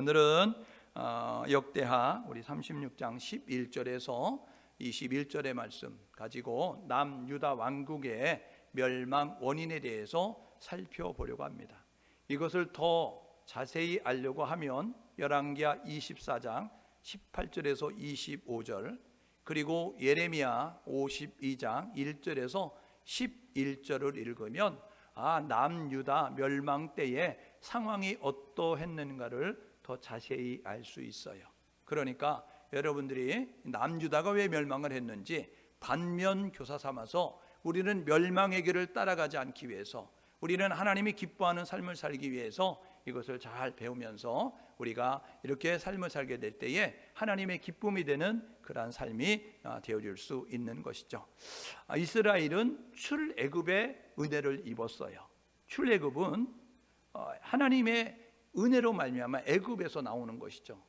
오늘은 역대하 우리 36장 11절에서 21절의 말씀 가지고 남유다 왕국의 멸망 원인에 대해서 살펴보려고 합니다. 이것을 더 자세히 알려고 하면 열왕기하 24장 18절에서 25절, 그리고 예레미야 52장 1절에서 11절을 읽으면 남유다 멸망 때의 상황이 어떠했는가를 더 자세히 알 수 있어요. 그러니까 여러분들이 남유다가 왜 멸망을 했는지 반면 교사 삼아서 우리는 멸망의 길을 따라가지 않기 위해서, 우리는 하나님이 기뻐하는 삶을 살기 위해서 이것을 잘 배우면서 우리가 이렇게 삶을 살게 될 때에 하나님의 기쁨이 되는 그러한 삶이 되어질 수 있는 것이죠. 이스라엘은 출애굽의 은혜를 입었어요. 출애굽은 하나님의 은혜로 말미암아 애굽에서 나오는 것이죠.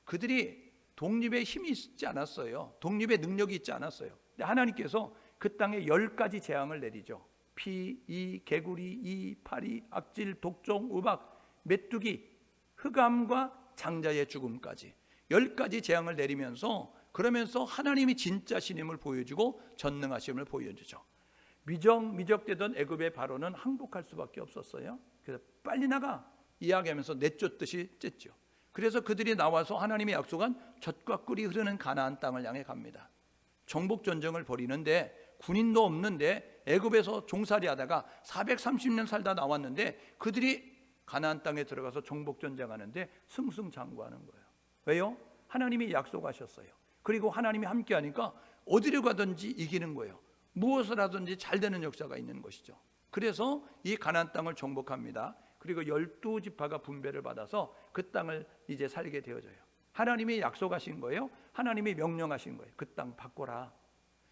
그들이 독립의 힘이 있지 않았어요. 독립의 능력이 있지 않았어요. 근데 하나님께서 그 땅에 10가지 재앙을 내리죠. 피, 이, 개구리, 이, 파리, 악질, 독종, 우박, 메뚜기, 흑암과 장자의 죽음까지 10가지 재앙을 내리면서, 그러면서 하나님이 진짜 신임을 보여주고 전능하심을 보여주죠. 미적되던 애굽의 바로는 항복할 수밖에 없었어요. 그래서 빨리 나가 이야기하면서 내쫓듯이 쨌죠. 그래서 그들이 나와서 하나님이 약속한 젖과 꿀이 흐르는 가나안 땅을 향해 갑니다. 정복 전쟁을 벌이는데 군인도 없는데 애굽에서 종살이 하다가 430년 살다 나왔는데 그들이 가나안 땅에 들어가서 정복 전쟁하는데 승승장구하는 거예요. 왜요? 하나님이 약속하셨어요. 그리고 하나님이 함께 하니까 어디를 가든지 이기는 거예요. 무엇을 하든지 잘 되는 역사가 있는 것이죠. 그래서 이 가나안 땅을 정복합니다. 그리고 12지파가 분배를 받아서 그 땅을 이제 살게 되어져요. 하나님이 약속하신 거예요. 하나님이 명령하신 거예요. 그 땅 바꿔라.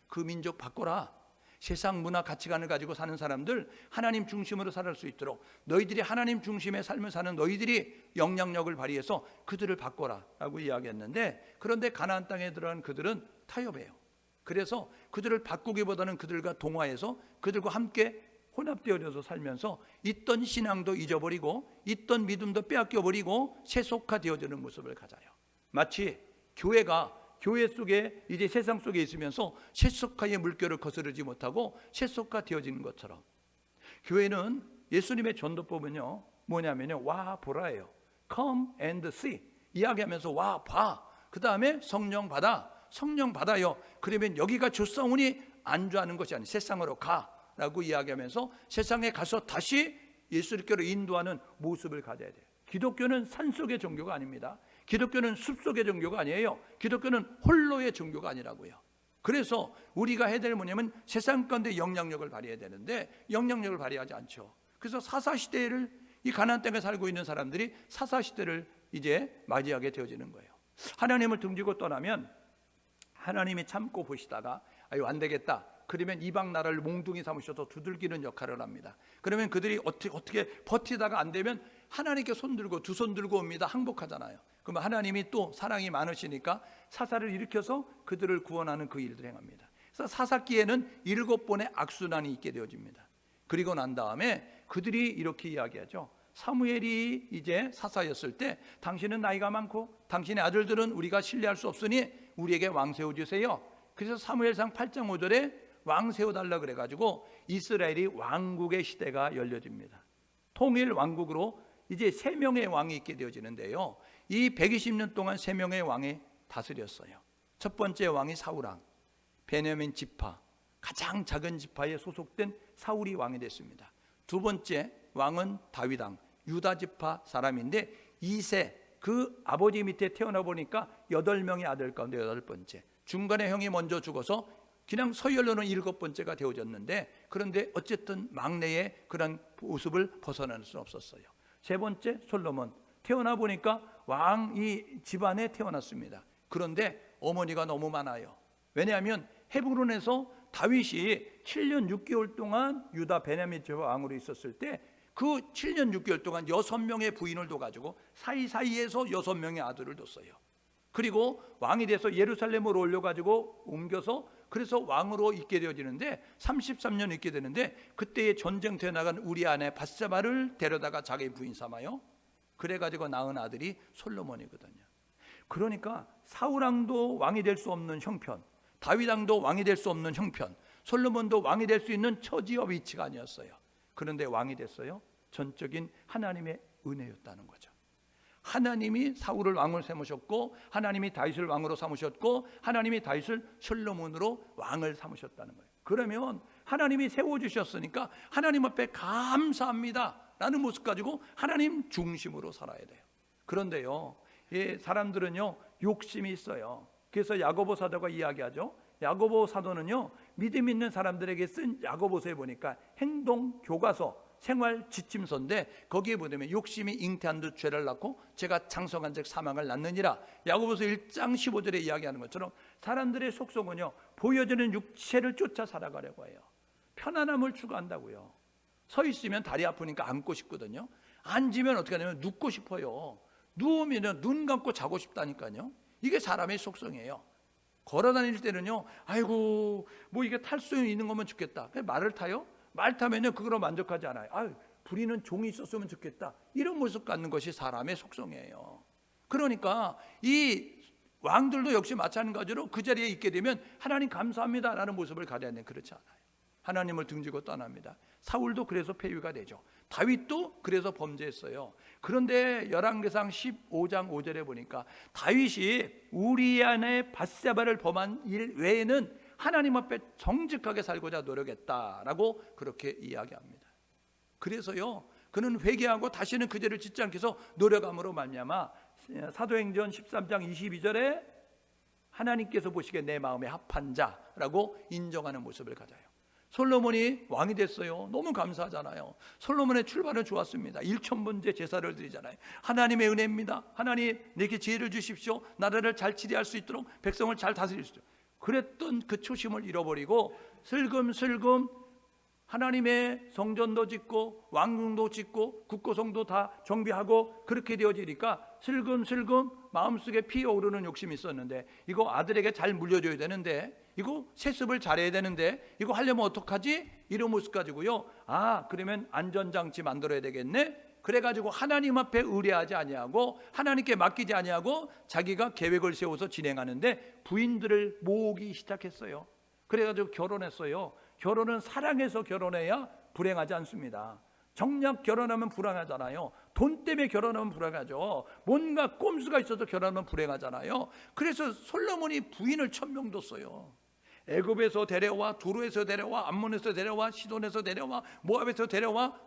그 민족 바꿔라. 세상 문화 가치관을 가지고 사는 사람들 하나님 중심으로 살 수 있도록 너희들이 하나님 중심의 삶을 사는 너희들이 영향력을 발휘해서 그들을 바꿔라 라고 이야기했는데, 그런데 가나안 땅에 들어간 그들은 타협해요. 그래서 그들을 바꾸기보다는 그들과 동화해서 그들과 함께 혼합되어져서 살면서 있던 신앙도 잊어버리고 있던 믿음도 빼앗겨버리고 세속화되어지는 모습을 가져요. 마치 교회가 교회 속에 이제 세상 속에 있으면서 세속화의 물결을 거스르지 못하고 세속화되어지는 것처럼, 교회는 예수님의 전도법은요 뭐냐면요, 와 보라예요. Come and see 이야기하면서 와 봐, 그 다음에 성령 받아, 성령 받아요. 그러면 여기가 좋사오니 안주하는 것이 아니라 세상으로 가 라고 이야기하면서 세상에 가서 다시 예수님께로 인도하는 모습을 가져야 돼요. 기독교는 산속의 종교가 아닙니다. 기독교는 숲속의 종교가 아니에요. 기독교는 홀로의 종교가 아니라고요. 그래서 우리가 해야 될 뭐냐면 세상 가운데 영향력을 발휘해야 되는데 영향력을 발휘하지 않죠. 그래서 사사시대를, 이 가나안 땅에 살고 있는 사람들이 사사시대를 이제 맞이하게 되어지는 거예요. 하나님을 등지고 떠나면 하나님이 참고 보시다가 아유 안 되겠다, 그러면 이방 나라를 몽둥이 삼으셔서 두들기는 역할을 합니다. 그러면 그들이 어떻게 버티다가 안 되면 하나님께 손 들고 두 손 들고 옵니다. 항복하잖아요. 그러면 하나님이 또 사랑이 많으시니까 사사를 일으켜서 그들을 구원하는 그 일들을 행합니다. 그래서 사사기에는 7번의 악순환이 있게 되어집니다. 그리고 난 다음에 그들이 이렇게 이야기하죠. 사무엘이 이제 사사였을 때 당신은 나이가 많고 당신의 아들들은 우리가 신뢰할 수 없으니 우리에게 왕 세워주세요. 그래서 사무엘상 8장 5절에 왕 세워달라 그래가지고 이스라엘이 왕국의 시대가 열려집니다. 통일 왕국으로 이제 3명의 왕이 있게 되어지는데요, 이 120년 동안 3명의 왕이 다스렸어요. 첫 번째 왕이 사울왕, 베냐민 지파, 가장 작은 지파에 소속된 사울이 왕이 됐습니다. 두 번째 왕은 다윗왕, 유다 지파 사람인데 이세, 그 아버지 밑에 태어나 보니까 8명의 아들 가운데 8번째, 중간에 형이 먼저 죽어서 그냥 서열로는 7번째가 되어졌는데, 그런데 어쨌든 막내의 그런 모습을 벗어날 수는 없었어요. 세 번째 솔로몬, 태어나 보니까 왕이 집안에 태어났습니다. 그런데 어머니가 너무 많아요. 왜냐하면 헤브론에서 다윗이 7년 6개월 동안 유다 베냐민 지파 왕으로 있었을 때 그 7년 6개월 동안 6명의 부인을 둬가지고 사이사이에서 6명의 아들을 뒀어요. 그리고 왕이 돼서 예루살렘으로 올려가지고 옮겨서 그래서 왕으로 있게 되어지는데 33년 있게 되는데, 그때의 전쟁터에 나간 우리 아내 밧세바를 데려다가 자기 부인 삼아요. 그래가지고 낳은 아들이 솔로몬이거든요. 그러니까 사울왕도 왕이 될 수 없는 형편, 다윗왕도 왕이 될 수 없는 형편, 솔로몬도 왕이 될 수 있는 처지와 위치가 아니었어요. 그런데 왕이 됐어요. 전적인 하나님의 은혜였다는 거죠. 하나님이 사울을 왕으로 삼으셨고, 하나님이 다윗을 왕으로 삼으셨고, 하나님이 다윗을 솔로몬으로 왕을 삼으셨다는 거예요. 그러면 하나님이 세워주셨으니까 하나님 앞에 감사합니다 라는 모습 가지고 하나님 중심으로 살아야 돼요. 그런데요, 사람들은요 욕심이 있어요. 그래서 야고보 사도가 이야기하죠. 야고보 사도는요 믿음 있는 사람들에게 쓴 야고보서에 보니까 행동 교과서, 생활 지침서인데 거기에 보면 욕심이 잉태한 듯 죄를 낳고 죄가 장성한 즉 사망을 낳느니라. 야고보서 1장 15절에 이야기하는 것처럼 사람들의 속성은요 보여지는 육체를 쫓아 살아가려고 해요. 편안함을 추구한다고요. 서 있으면 다리 아프니까 앉고 싶거든요. 앉으면 어떻게 하냐면 눕고 싶어요. 누우면 눈 감고 자고 싶다니까요. 이게 사람의 속성이에요. 걸어 다닐 때는요, 아이고 뭐 이게 탈 수 있는 거면 좋겠다. 말을 타요. 말 타면요 그거로 만족하지 않아요. 아유, 부리는 종이 있었으면 좋겠다. 이런 모습 갖는 것이 사람의 속성이에요. 그러니까 이 왕들도 역시 마찬가지로 그 자리에 있게 되면 하나님 감사합니다 라는 모습을 가져야 되는데 그렇지 않아요. 하나님을 등지고 떠납니다. 사울도 그래서 폐위가 되죠. 다윗도 그래서 범죄했어요. 그런데 열왕기상 15장 5절에 보니까 다윗이 우리아의 밧세바를 범한 일 외에는 하나님 앞에 정직하게 살고자 노력했다라고 그렇게 이야기합니다. 그래서요 그는 회개하고 다시는 그 죄를 짓지 않기 위해서 노력함으로 말미암아 사도행전 13장 22절에 하나님께서 보시기에 내 마음에 합한 자라고 인정하는 모습을 가져요. 솔로몬이 왕이 됐어요. 너무 감사하잖아요. 솔로몬의 출발은 좋았습니다. 1,000번째 제사를 드리잖아요. 하나님의 은혜입니다. 하나님 내게 지혜를 주십시오. 나라를 잘 치리할 수 있도록 백성을 잘 다스릴 수 있도록. 그랬던 그 초심을 잃어버리고 슬금슬금 하나님의 성전도 짓고 왕궁도 짓고 국고성도 다 정비하고 그렇게 되어지니까 슬금슬금 마음속에 피어오르는 욕심이 있었는데 이거 아들에게 잘 물려줘야 되는데 이거 세습을 잘해야 되는데 이거 하려면 어떡하지? 이런 모습 가지고요 그러면 안전장치 만들어야 되겠네. 그래가지고 하나님 앞에 의뢰하지 아니하고 하나님께 맡기지 아니하고 자기가 계획을 세워서 진행하는데 부인들을 모으기 시작했어요. 그래가지고 결혼했어요. 결혼은 사랑해서 결혼해야 불행하지 않습니다. 정략 결혼하면 불행하잖아요. 돈 때문에 결혼하면 불행하죠. 뭔가 꼼수가 있어서 결혼하면 불행하잖아요. 그래서 솔로몬이 부인을 1,000명 뒀어요. 애굽에서 데려와, 두로에서 데려와, 암몬에서 데려와, 시돈에서 데려와, 모압에서 데려와,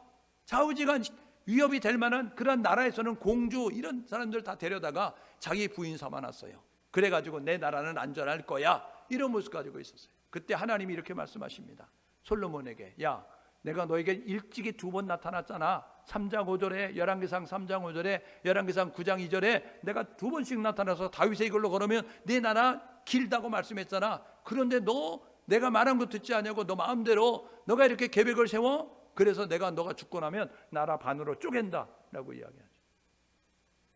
좌우지간 위협이 될 만한 그런 나라에서는 공주 이런 사람들 다 데려다가 자기 부인 삼아놨어요. 그래가지고 내 나라는 안전할 거야 이런 모습 가지고 있었어요. 그때 하나님이 이렇게 말씀하십니다. 솔로몬에게 야 내가 너에게 일찍이 2번 나타났잖아. 3장 5절에 열왕기상 3장 5절에 열왕기상 9장 2절에 내가 2번씩 나타나서 다윗의 이걸로 걸으면 네 나라 길다고 말씀했잖아. 그런데 너 내가 말한 거 듣지 않냐고 너 마음대로 너가 이렇게 계획을 세워? 그래서 내가 너가 죽고 나면 나라 반으로 쪼갠다 라고 이야기하죠.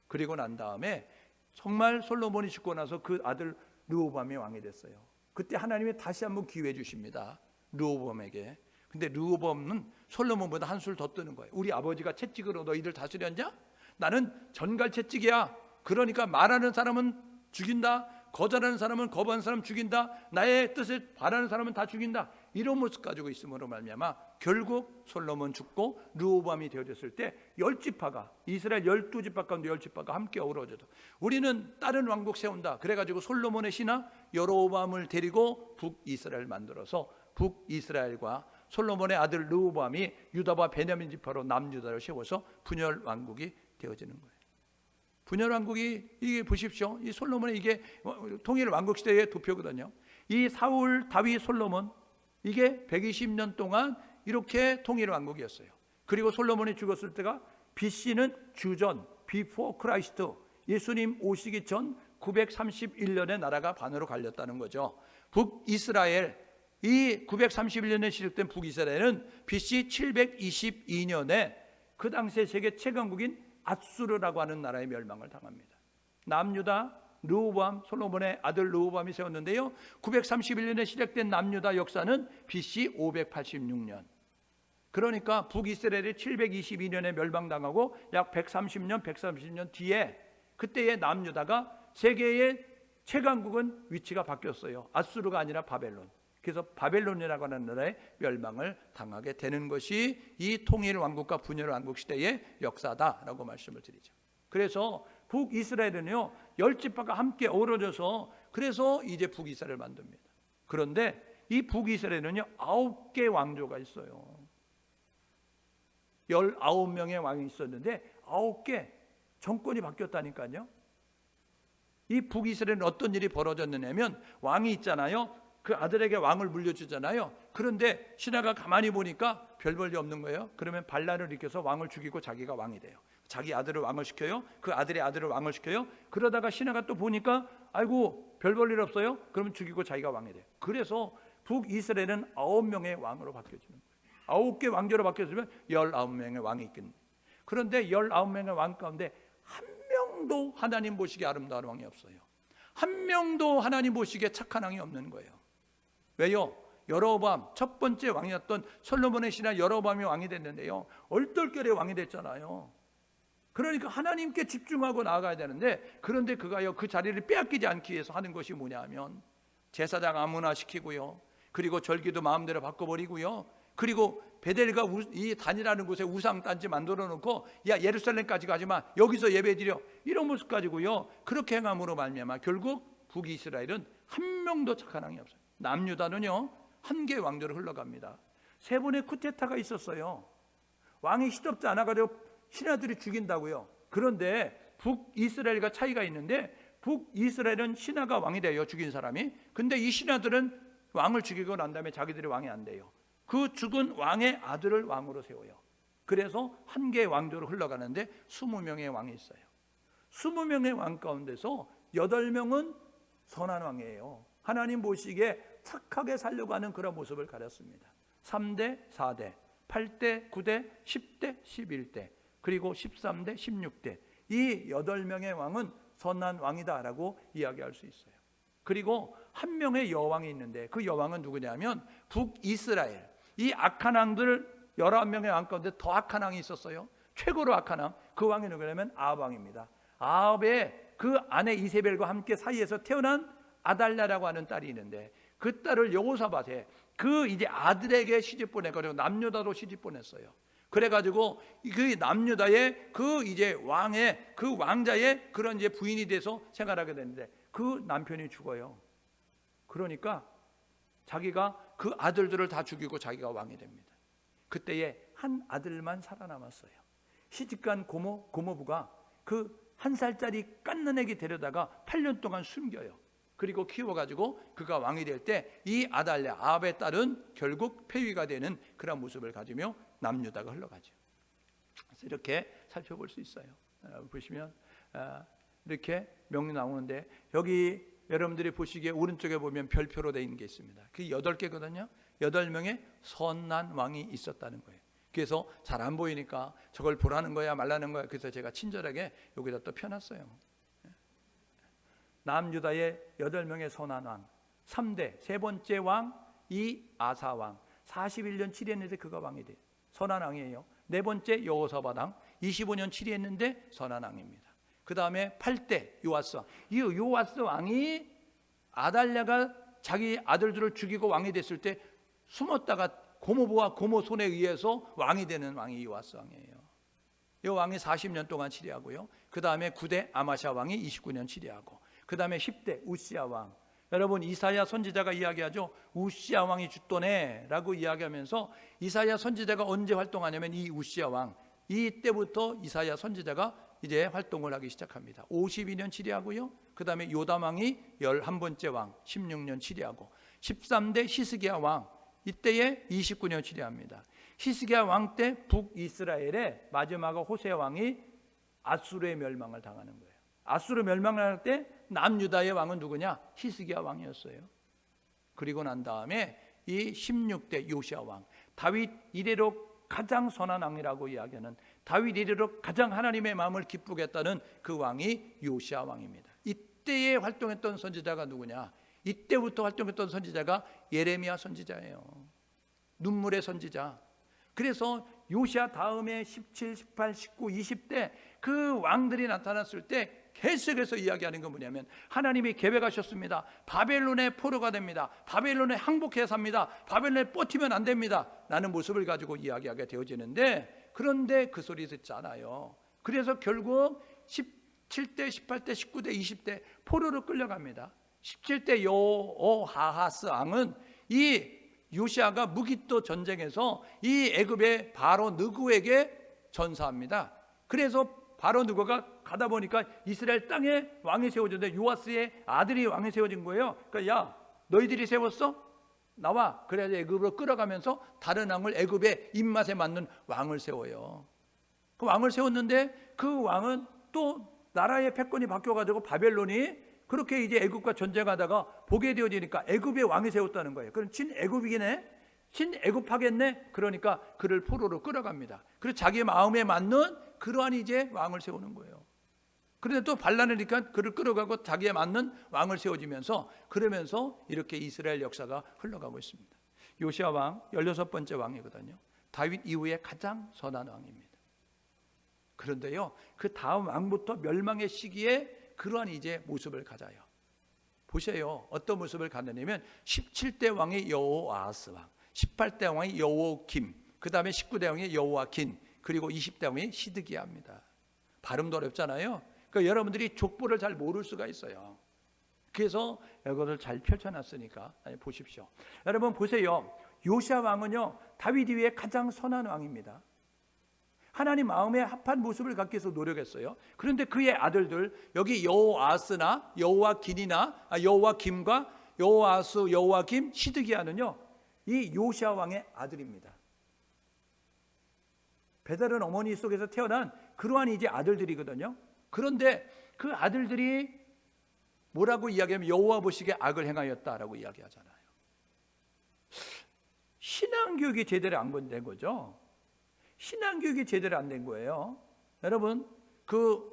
그리고 난 다음에 정말 솔로몬이 죽고 나서 그 아들 르호보암이 왕이 됐어요. 그때 하나님이 다시 한번 기회 주십니다. 르호보암에게. 근데 르호보암은 솔로몬보다 한술 더 뜨는 거예요. 우리 아버지가 채찍으로 너희들 다스렸냐? 나는 전갈 채찍이야. 그러니까 말하는 사람은 죽인다. 거절하는 사람은 거부하는 사람 죽인다. 나의 뜻을 바라는 사람은 다 죽인다. 이런 모습 가지고 있음으로 말미암아 결국 솔로몬 죽고 르호보암이 되어졌을 때 10지파가 이스라엘 12지파 가운데 10지파가 함께 어우러져도 우리는 다른 왕국 세운다. 그래가지고 솔로몬의 신하 여로보암을 데리고 북이스라엘 만들어서 북이스라엘과 솔로몬의 아들 르호보암이 유다와 베냐민 지파로 남유다를 세워서 분열 왕국이 되어지는 거예요. 분열 왕국이 이게 보십시오. 이 솔로몬의 이게 통일 왕국 시대의 도표거든요. 이 사울, 다윗, 솔로몬 이게 120년 동안 이렇게 통일 왕국이었어요. 그리고 솔로몬이 죽었을 때가 BC는 주전, before Christ, 예수님 오시기 전 931년에 나라가 반으로 갈렸다는 거죠. 북이스라엘 이 931년에 시작된 북이스라엘은 BC 722년에 그 당시에 세계 최강국인 아수르라고 하는 나라의 멸망을 당합니다. 남유다 르호보암 솔로몬의 아들 르호보암이 세웠는데요. 931년에 시작된 남유다 역사는 BC 586년 그러니까 북이스라엘이 722년에 멸망당하고 약 130년 뒤에 그때의 남유다가 세계의 최강국은 위치가 바뀌었어요. 아수르가 아니라 바벨론. 그래서 바벨론이라고 하는 나라의 멸망을 당하게 되는 것이 이 통일왕국과 분열왕국 시대의 역사다라고 말씀을 드리죠. 그래서 북이스라엘은요 10지파가 함께 어우러져서 그래서 이제 북이스라엘을 만듭니다. 그런데 이 북이스라엘은요 9개 왕조가 있어요. 19명의 왕이 있었는데 9개 정권이 바뀌었다니까요. 이 북이스라엘은 어떤 일이 벌어졌느냐면 왕이 있잖아요. 그 아들에게 왕을 물려주잖아요. 그런데 신하가 가만히 보니까 별 볼일 없는 거예요. 그러면 반란을 일으켜서 왕을 죽이고 자기가 왕이 돼요. 자기 아들을 왕을 시켜요. 그 아들의 아들을 왕을 시켜요. 그러다가 신하가 또 보니까 아이고 별 볼일 없어요. 그러면 죽이고 자기가 왕이 돼요. 그래서 북이스라엘은 9명의 왕으로 바뀌어지는 거예요. 9개 왕조로 바뀌어지면 19명의 왕이 있겠네. 그런데 19명의 왕 가운데 한 명도 하나님 보시기에 아름다운 왕이 없어요. 한 명도 하나님 보시기에 착한 왕이 없는 거예요. 왜요? 여로보암 첫 번째 왕이었던 솔로몬의 신하 여로보암이 왕이 됐는데요 얼떨결에 왕이 됐잖아요. 그러니까 하나님께 집중하고 나아가야 되는데 그런데 그가요 그 자리를 빼앗기지 않기 위해서 하는 것이 뭐냐 하면 제사장 아무나 시키고요, 그리고 절기도 마음대로 바꿔버리고요, 그리고 베델과 이 단이라는 곳에 우상 단지 만들어 놓고 야 예루살렘까지 가지마, 여기서 예배드려, 이런 모습 가지고요 그렇게 행함으로 말미암아 결국 북이스라엘은 한 명도 착한 왕이 없어요. 남유다는요 한 개의 왕조로 흘러갑니다. 3번의 쿠데타가 있었어요. 왕이 시덥지 않아가지고 신하들이 죽인다고요. 그런데 북이스라엘과 차이가 있는데 북이스라엘은 신하가 왕이 돼요, 죽인 사람이. 근데 이 신하들은 왕을 죽이고 난 다음에 자기들이 왕이 안 돼요. 그 죽은 왕의 아들을 왕으로 세워요. 그래서 한 개의 왕조로 흘러가는데 20명의 왕이 있어요. 20명의 왕 가운데서 8명은 선한 왕이에요. 하나님 보시기에 착하게 살려고 하는 그런 모습을 가렸습니다. 3대, 4대, 8대, 9대, 10대, 11대, 그리고 13대, 16대, 이 8명의 왕은 선한 왕이다라고 이야기할 수 있어요. 그리고 한 명의 여왕이 있는데 그 여왕은 누구냐면 북이스라엘, 이 악한 왕들 11명의 왕 가운데 더 악한 왕이 있었어요. 최고로 악한 왕, 그 왕이 누구냐면 아합 왕입니다. 아합의 그 아내 이세벨과 함께 사이에서 태어난 아달랴라고 하는 딸이 있는데 그 딸을 여호사밧에 그 이제 아들에게 시집 보내가지고 남유다로 시집 보냈어요. 그래가지고 그 남유다의 그 이제 왕의 그 왕자의 그런 이제 부인이 돼서 생활하게 되는데 그 남편이 죽어요. 그러니까 자기가 그 아들들을 다 죽이고 자기가 왕이 됩니다. 그때에 한 아들만 살아남았어요. 시집간 고모부가 그 1살짜리 깐난 애기 데려다가 8년 동안 숨겨요. 그리고 키워가지고 그가 왕이 될 때 이 아달랴 아합의 딸은 결국 폐위가 되는 그런 모습을 가지며 남유다가 흘러가죠. 그래서 이렇게 살펴볼 수 있어요. 보시면 이렇게 명이 나오는데 여기 여러분들이 보시기에 오른쪽에 보면 별표로 되어 있는 게 있습니다. 그게 8개거든요. 8명의 선한 왕이 있었다는 거예요. 그래서 잘 안 보이니까 저걸 보라는 거야 말라는 거야. 그래서 제가 친절하게 여기다 또 펴놨어요. 남유다의 8명의 선한 왕, 3대 세 번째 왕 이 아사 왕, 41년 치리했는데 그가 왕이 돼. 선한 왕이에요. 네 번째 여호사밧 왕, 25년 치리했는데 선한 왕입니다. 그 다음에 8대 요아스 왕. 이 요아스 왕이 아달랴가 자기 아들들을 죽이고 왕이 됐을 때 숨었다가 고모부와 고모 손에 의해서 왕이 되는 왕이 요아스 왕이에요. 이 왕이 40년 동안 치리하고요. 그 다음에 9대 아마샤 왕이 29년 치리하고, 그 다음에 10대 우시야 왕. 여러분 이사야 선지자가 이야기하죠. 우시야 왕이 죽더네 라고 이야기하면서 이사야 선지자가 언제 활동하냐면 이 우시야 왕, 이때부터 이사야 선지자가 이제 활동을 하기 시작합니다. 52년 치리하고요. 그 다음에 요담 왕이 11번째 왕 16년 치리하고, 13대 히스기야 왕 이때에 29년 치리합니다. 히스기야 왕 때 북이스라엘의 마지막 호세 왕이 아수르의 멸망을 당하는 거예요. 아수르 멸망할 때 남유다의 왕은 누구냐? 히스기야 왕이었어요. 그리고 난 다음에 이 16대 요시야 왕, 다윗 이래로 가장 선한 왕이라고 이야기하는, 다윗 이래로 가장 하나님의 마음을 기쁘게 했다는 그 왕이 요시야 왕입니다. 이때에 활동했던 선지자가 누구냐? 이때부터 활동했던 선지자가 예레미야 선지자예요. 눈물의 선지자. 그래서 요시야 다음에 17, 18, 19, 20대 그 왕들이 나타났을 때 계속해서 이야기하는 건 뭐냐면 하나님이 계획하셨습니다. 바벨론의 포로가 됩니다. 바벨론에 항복해야 삽니다. 바벨론에 뻗히면 안 됩니다. 라는 모습을 가지고 이야기하게 되어지는데, 그런데 그 소리 듣지 않아요. 그래서 결국 17대, 18대, 19대, 20대 포로로 끌려갑니다. 17대 여호아하스 왕은 이 요시야가 무기또 전쟁에서 이 애굽의 바로 느고에게 전사합니다. 그래서 바로 느고가 가다 보니까 이스라엘 땅에 왕이 세워졌는데 요아스의 아들이 왕이 세워진 거예요. 그러니까 야, 너희들이 세웠어? 나와. 그래야 애굽으로 끌어가면서 다른 왕을 애굽의 입맛에 맞는 왕을 세워요. 그 왕을 세웠는데 그 왕은 또 나라의 패권이 바뀌어가지고 바벨론이 그렇게 이제 애굽과 전쟁하다가 보게 되어지니까 애굽의 왕이 세웠다는 거예요. 그럼 친애굽이겠네? 친애굽하겠네? 그러니까 그를 포로로 끌어갑니다. 그래서 자기 마음에 맞는 그러한 이제 왕을 세우는 거예요. 그런데 또 반란이니까 그를 끌어가고 자기에 맞는 왕을 세워지면서 그러면서 이렇게 이스라엘 역사가 흘러가고 있습니다. 요시야 왕 16번째 왕이거든요. 다윗 이후에 가장 선한 왕입니다. 그런데요, 그 다음 왕부터 멸망의 시기에 그러한 이제 모습을 가져요. 보세요. 어떤 모습을 갖느냐면 17대 왕이 여호아하스 왕, 18대 왕이 여호김, 그 다음에 19대 왕이 여호아긴, 그리고 20대 왕이 시드기야입니다. 발음도 어렵잖아요. 그러니까 여러분들이 족보를 잘 모를 수가 있어요. 그래서 이것을 잘 펼쳐놨으니까 보십시오. 여러분 보세요. 요시야 왕은요, 다윗 이후에 가장 선한 왕입니다. 하나님 마음에 합한 모습을 갖기 위해서 노력했어요. 그런데 그의 아들들, 여기 여호아스나 여호아긴이나 여호아김과 여호아스, 여호아김, 시드기야는요, 이 요시야 왕의 아들입니다. 배다른 어머니 속에서 태어난 그러한 이제 아들들이거든요. 그런데 그 아들들이 뭐라고 이야기하면 여호와 보시기에 악을 행하였다라고 이야기하잖아요. 신앙교육이 제대로 안 된 거죠. 신앙교육이 제대로 안 된 거예요. 여러분 그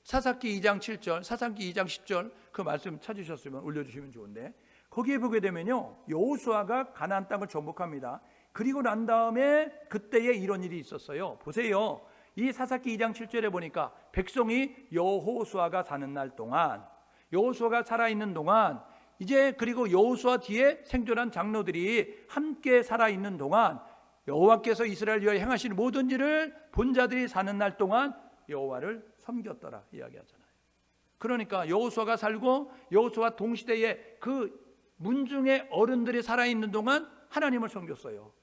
사사기 2장 7절, 사사기 2장 10절 그 말씀 찾으셨으면 올려주시면 좋은데, 거기에 보게 되면요, 여호수아가 가나안 땅을 정복합니다. 그리고 난 다음에 그때에 이런 일이 있었어요. 보세요. 이 사사기 2장 7절에 보니까 백성이 여호수아가 사는 날 동안, 여호수아가 살아있는 동안, 이제 그리고 여호수아 뒤에 생존한 장로들이 함께 살아있는 동안 여호와께서 이스라엘 위하여 행하신 모든 일을 본 자들이 사는 날 동안 여호와를 섬겼더라 이야기하잖아요. 그러니까 여호수아가 살고 여호수아 동시대에 그 문중의 어른들이 살아있는 동안 하나님을 섬겼어요,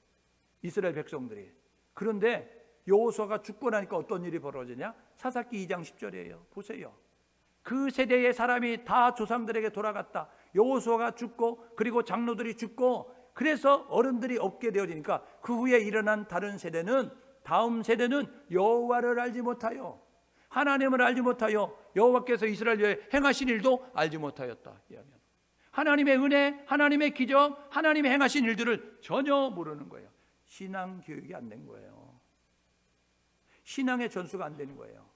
이스라엘 백성들이. 그런데 여호수아가 죽고 나니까 어떤 일이 벌어지냐? 사사기 2장 10절이에요. 보세요. 그 세대의 사람이 다 조상들에게 돌아갔다. 여호수아가 죽고 그리고 장로들이 죽고, 그래서 어른들이 없게 되어지니까 그 후에 일어난 다른 세대는, 다음 세대는 여호와를 알지 못하여, 하나님을 알지 못하여, 여호와께서 이스라엘에 행하신 일도 알지 못하였다. 하나님의 은혜, 하나님의 기적, 하나님의 행하신 일들을 전혀 모르는 거예요. 신앙 교육이 안 된 거예요. 신앙의 전수가 안 되는 거예요.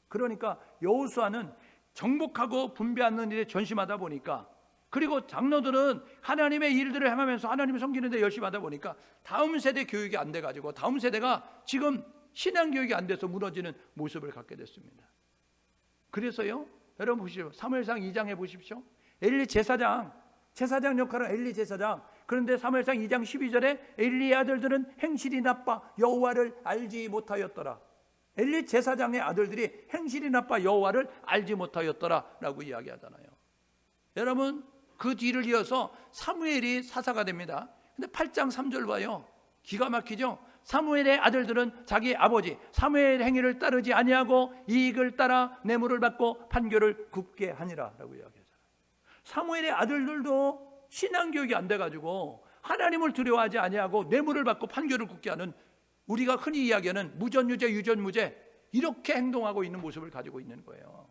그러니까 여호수아는 정복하고 분배하는 일에 전심하다 보니까, 그리고 장로들은 하나님의 일들을 행하면서 하나님을 섬기는 데 열심히 하다 보니까 다음 세대 교육이 안 돼가지고 다음 세대가 지금 신앙 교육이 안 돼서 무너지는 모습을 갖게 됐습니다. 그래서요, 여러분 보시죠. 사무엘상 2장에 보십시오. 엘리 제사장 역할은 엘리 제사장. 그런데 사무엘상 2장 12절에 엘리의 아들들은 행실이 나빠 여호와를 알지 못하였더라. 엘리 제사장의 아들들이 행실이 나빠 여호와를 알지 못하였더라 라고 이야기하잖아요. 여러분 그 뒤를 이어서 사무엘이 사사가 됩니다. 근데 8장 3절 봐요. 기가 막히죠. 사무엘의 아들들은 자기 아버지 사무엘의 행위를 따르지 아니하고 이익을 따라 뇌물을 받고 판결을 굽게 하니라 라고 이야기하잖아요. 사무엘의 아들들도 신앙교육이 안 돼가지고 하나님을 두려워하지 아니하고 뇌물을 받고 판결을 굽게 하는, 우리가 흔히 이야기하는 무전유죄, 유전무죄, 이렇게 행동하고 있는 모습을 가지고 있는 거예요.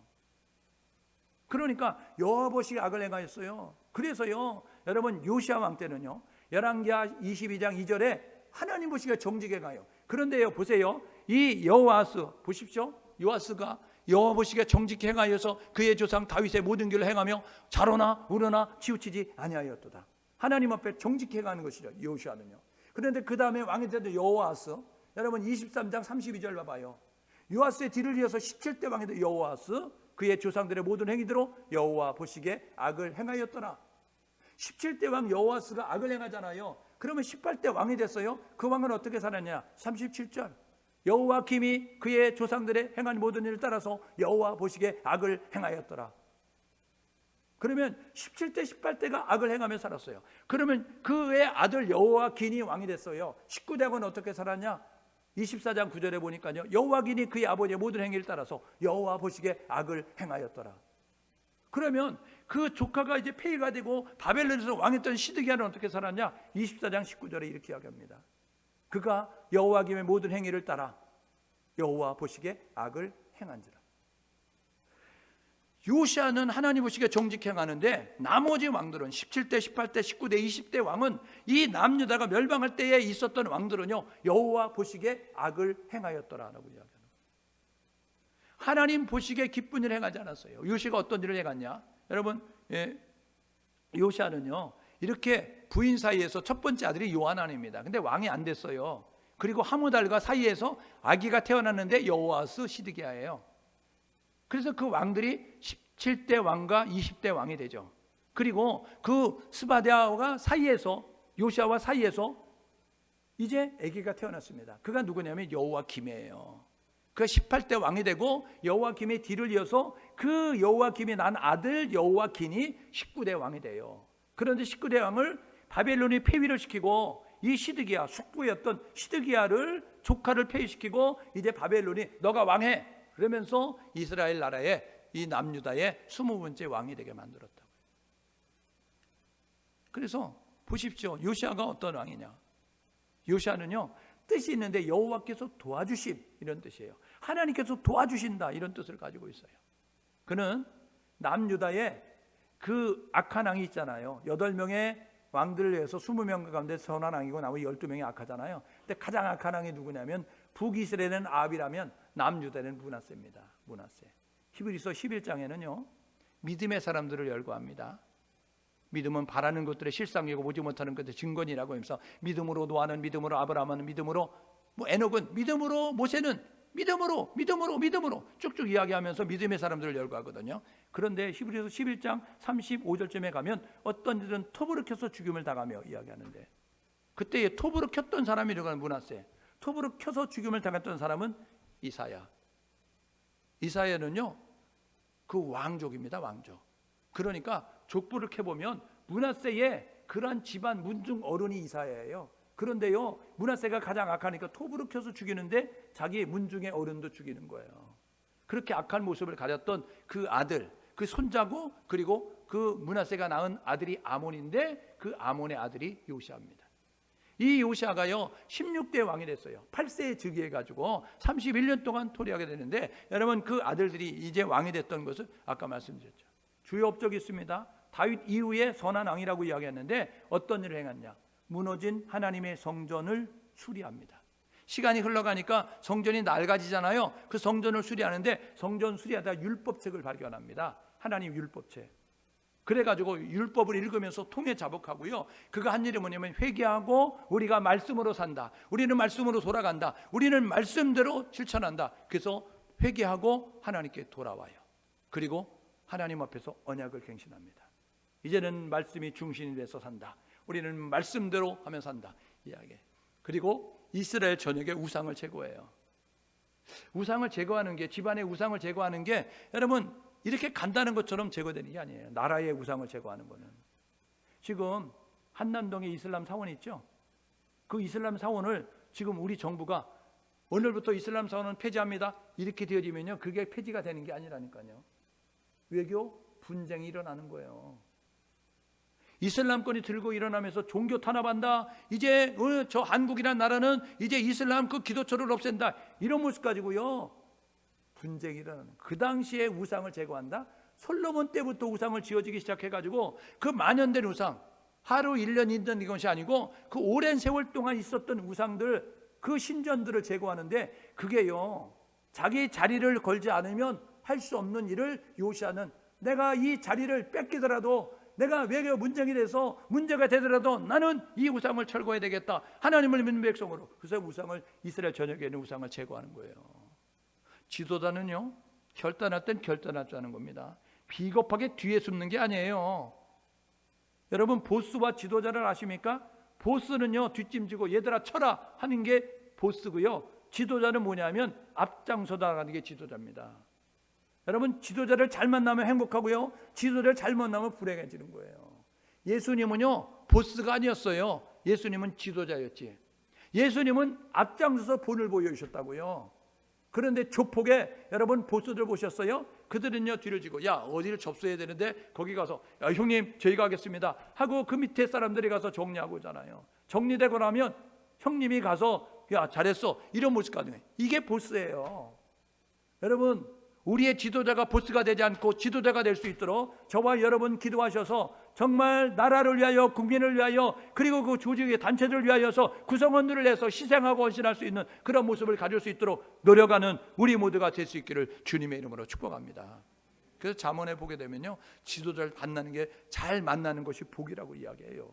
그러니까 여호와 보시기에 악을 행하였어요. 그래서요, 여러분 요시야 왕 때는요, 열왕기하 22장 2절에 하나님 보시기에 정직해 가요. 그런데요, 보세요. 이 여호아스 보십시오. 여호아스가 여호와 보시기에 정직히 행하여서 그의 조상 다윗의 모든 길을 행하며 자로나 우러나 치우치지 아니하였도다. 하나님 앞에 정직히 행하는 것이죠, 여호시아는요. 그런데 그 다음에 왕이 되던 여호아스, 여러분 23장 32절 봐봐요. 요아스의 뒤를 이어서 17대 왕이 된 여호아스 그의 조상들의 모든 행위대로 여호와 보시기에 악을 행하였더라. 17대 왕 여호아스가 악을 행하잖아요. 그러면 18대 왕이 됐어요. 그 왕은 어떻게 살았냐? 37절 여호와김이 그의 조상들의 행한 모든 일을 따라서 여호와 보시기에 악을 행하였더라. 그러면 17대 18대가 악을 행하며 살았어요. 그러면 그의 아들 여호와긴이 왕이 됐어요. 19대 왕은 어떻게 살았냐? 24장 9절에 보니까요, 여호와긴이 그의 아버지의 모든 행위를 따라서 여호와 보시기에 악을 행하였더라. 그러면 그 조카가 이제 폐위가 되고 바벨론에서 왕했던 시드기야는 어떻게 살았냐? 24장 19절에 이렇게 이야기합니다. 그가 여호와김의 모든 행위를 따라 여호와 보시기에 악을 행한지라. 요시아는 하나님 보시기에 정직히 행하는데 나머지 왕들은 17대, 18대, 19대, 20대 왕은 이 남유다가 멸망할 때에 있었던 왕들은요 여호와 보시기에 악을 행하였더라라고 이야기합니다. 하나님 보시기에 기쁜 일을 행하지 않았어요. 요시아가 어떤 일을 행했냐? 여러분, 요시아는요 이렇게 부인 사이에서 첫 번째 아들이 요하난입니다. 근데 왕이 안 됐어요. 그리고 하무달과 사이에서 아기가 태어났는데 여호아스 시드기야예요. 그래서 그 왕들이 17대 왕과 20대 왕이 되죠. 그리고 그 스바랴가 사이에서 요시아와 사이에서 이제 아기가 태어났습니다. 그가 누구냐면 여호와김이에요. 그가 18대 왕이 되고 여호와김의 뒤를 이어서 그 여호와김이 난 아들 여호와긴이 19대 왕이 돼요. 그런데 19대 왕을 바벨론이 폐위를 시키고 이 시드기야 숙부였던 시드기야를 조카를 폐위시키고 이제 바벨론이 너가 왕해 그러면서 이스라엘 나라의 이 남유다의 20번째 왕이 되게 만들었다고요. 그래서 보십시오. 요시아가 어떤 왕이냐? 요시아는요 뜻이 있는데 여호와께서 도와주심 이런 뜻이에요. 하나님께서 도와주신다 이런 뜻을 가지고 있어요. 그는 남유다의 그 악한 왕이 있잖아요. 8명의 왕들을 위해서 20명 가운데 선한 왕이고 나머지 12명이 악하잖아요. 근데 가장 악한 왕이 누구냐면 북이스라엘은 아합이라면 남유다는 므낫세입니다. 므낫세. 히브리서 11장에는요 믿음의 사람들을 열거합니다. 믿음은 바라는 것들의 실상이고 보지 못하는 것들의 증거니라고 하면서 믿음으로 노아는 믿음으로 아브라함은 믿음으로 에녹은 믿음으로 모세는 믿음으로 쭉쭉 이야기하면서 믿음의 사람들을 열거하거든요. 그런데 히브리서 11장 35절쯤에 가면 어떤 이들은 톱으로 켜서 죽임을 당하며 이야기하는데 그때에 톱으로 켰던 사람이 누구냐면 므낫세. 톱으로 켜서 죽임을 당했던 사람은 이사야. 이사야는요 그 왕족입니다. 왕족. 그러니까 족보를 켜보면 므낫세의 그러한 집안 문중 어른이 이사야예요. 그런데요 므낫세가 가장 악하니까 톱으로 켜서 죽이는데 자기 문중의 어른도 죽이는 거예요. 그렇게 악한 모습을 가졌던 그 아들, 그 손자고 그리고 그 므낫세가 낳은 아들이 아몬인데 그 아몬의 아들이 요시아입니다. 이 요시아가요 16대 왕이 됐어요. 8세에 즉위해가지고 31년 동안 토리하게 되는데 여러분 그 아들들이 이제 왕이 됐던 것을 아까 말씀드렸죠. 주요 업적이 있습니다. 다윗 이후에 선한 왕이라고 이야기했는데 어떤 일을 행했냐? 무너진 하나님의 성전을 수리합니다. 시간이 흘러가니까 성전이 낡아지잖아요. 그 성전을 수리하는데 성전 수리하다 율법책을 발견합니다. 하나님 율법책. 그래가지고 율법을 읽으면서 통해 자복하고요. 그가 한 일이 뭐냐면 회개하고 우리가 말씀으로 산다. 우리는 말씀으로 돌아간다. 우리는 말씀대로 실천한다. 그래서 회개하고 하나님께 돌아와요. 그리고 하나님 앞에서 언약을 갱신합니다. 이제는 말씀이 중심이 돼서 산다. 우리는 말씀대로 하며 산다. 이야기. 그리고 이스라엘 전역의 우상을 제거해요. 우상을 제거하는 게 집안의 우상을 제거하는 게 여러분 이렇게 간다는 것처럼 제거되는 게 아니에요. 나라의 우상을 제거하는 거는. 지금 한남동에 이슬람 사원이 있죠. 그 이슬람 사원을 지금 우리 정부가 오늘부터 이슬람 사원은 폐지합니다. 이렇게 되어지면요. 그게 폐지가 되는 게 아니라니까요. 외교 분쟁이 일어나는 거예요. 이슬람권이 들고 일어나면서 종교 탄압한다. 이제 저 한국이라는 나라는 이제 이슬람 그 기도처를 없앤다. 이런 모습 가지고요. 분쟁이 일어나는. 그 당시에 우상을 제거한다. 솔로몬 때부터 우상을 지어지기 시작해가지고 그 만연된 우상 하루 1년 있던 이것이 아니고 그 오랜 세월 동안 있었던 우상들 그 신전들을 제거하는데 그게요. 자기 자리를 걸지 않으면 할 수 없는 일을 요시아는 내가 이 자리를 뺏기더라도 내가 외교 문제이 돼서 문제가 되더라도 나는 이 우상을 철거해야 되겠다. 하나님을 믿는 백성으로. 그래서 우상을, 이스라엘 전역에 있는 우상을 제거하는 거예요. 지도자는요, 결단할 땐 결단할 줄 아는 겁니다. 비겁하게 뒤에 숨는 게 아니에요. 여러분, 보스와 지도자를 아십니까? 보스는요, 뒷짐지고 얘들아 쳐라 하는 게 보스고요, 지도자는 뭐냐면 앞장서다 하는 게 지도자입니다. 여러분, 지도자를 잘 만나면 행복하고요, 지도자를 잘 만나면 불행해지는 거예요. 예수님은요, 보스가 아니었어요. 예수님은 지도자였지. 예수님은 앞장서서 본을 보여주셨다고요. 그런데 조폭에 여러분 보스들 보셨어요? 그들은요, 뒤를 지고 야, 어디를 접수해야 되는데 거기 가서 야, 형님 저희가 하겠습니다 하고 그 밑에 사람들이 가서 정리하고 오잖아요. 정리되고 나면 형님이 가서 야, 잘했어 이런 모습까지. 이게 보스예요. 여러분, 우리의 지도자가 보스가 되지 않고 지도자가 될 수 있도록 저와 여러분 기도하셔서 정말 나라를 위하여, 국민을 위하여, 그리고 그 조직의 단체들을 위하여서 구성원들을 내서 희생하고 헌신할 수 있는 그런 모습을 가질 수 있도록 노력하는 우리 모두가 될 수 있기를 주님의 이름으로 축복합니다. 그래서 잠언에 보게 되면요, 지도자를 만나는 게 잘 만나는 것이 복이라고 이야기해요.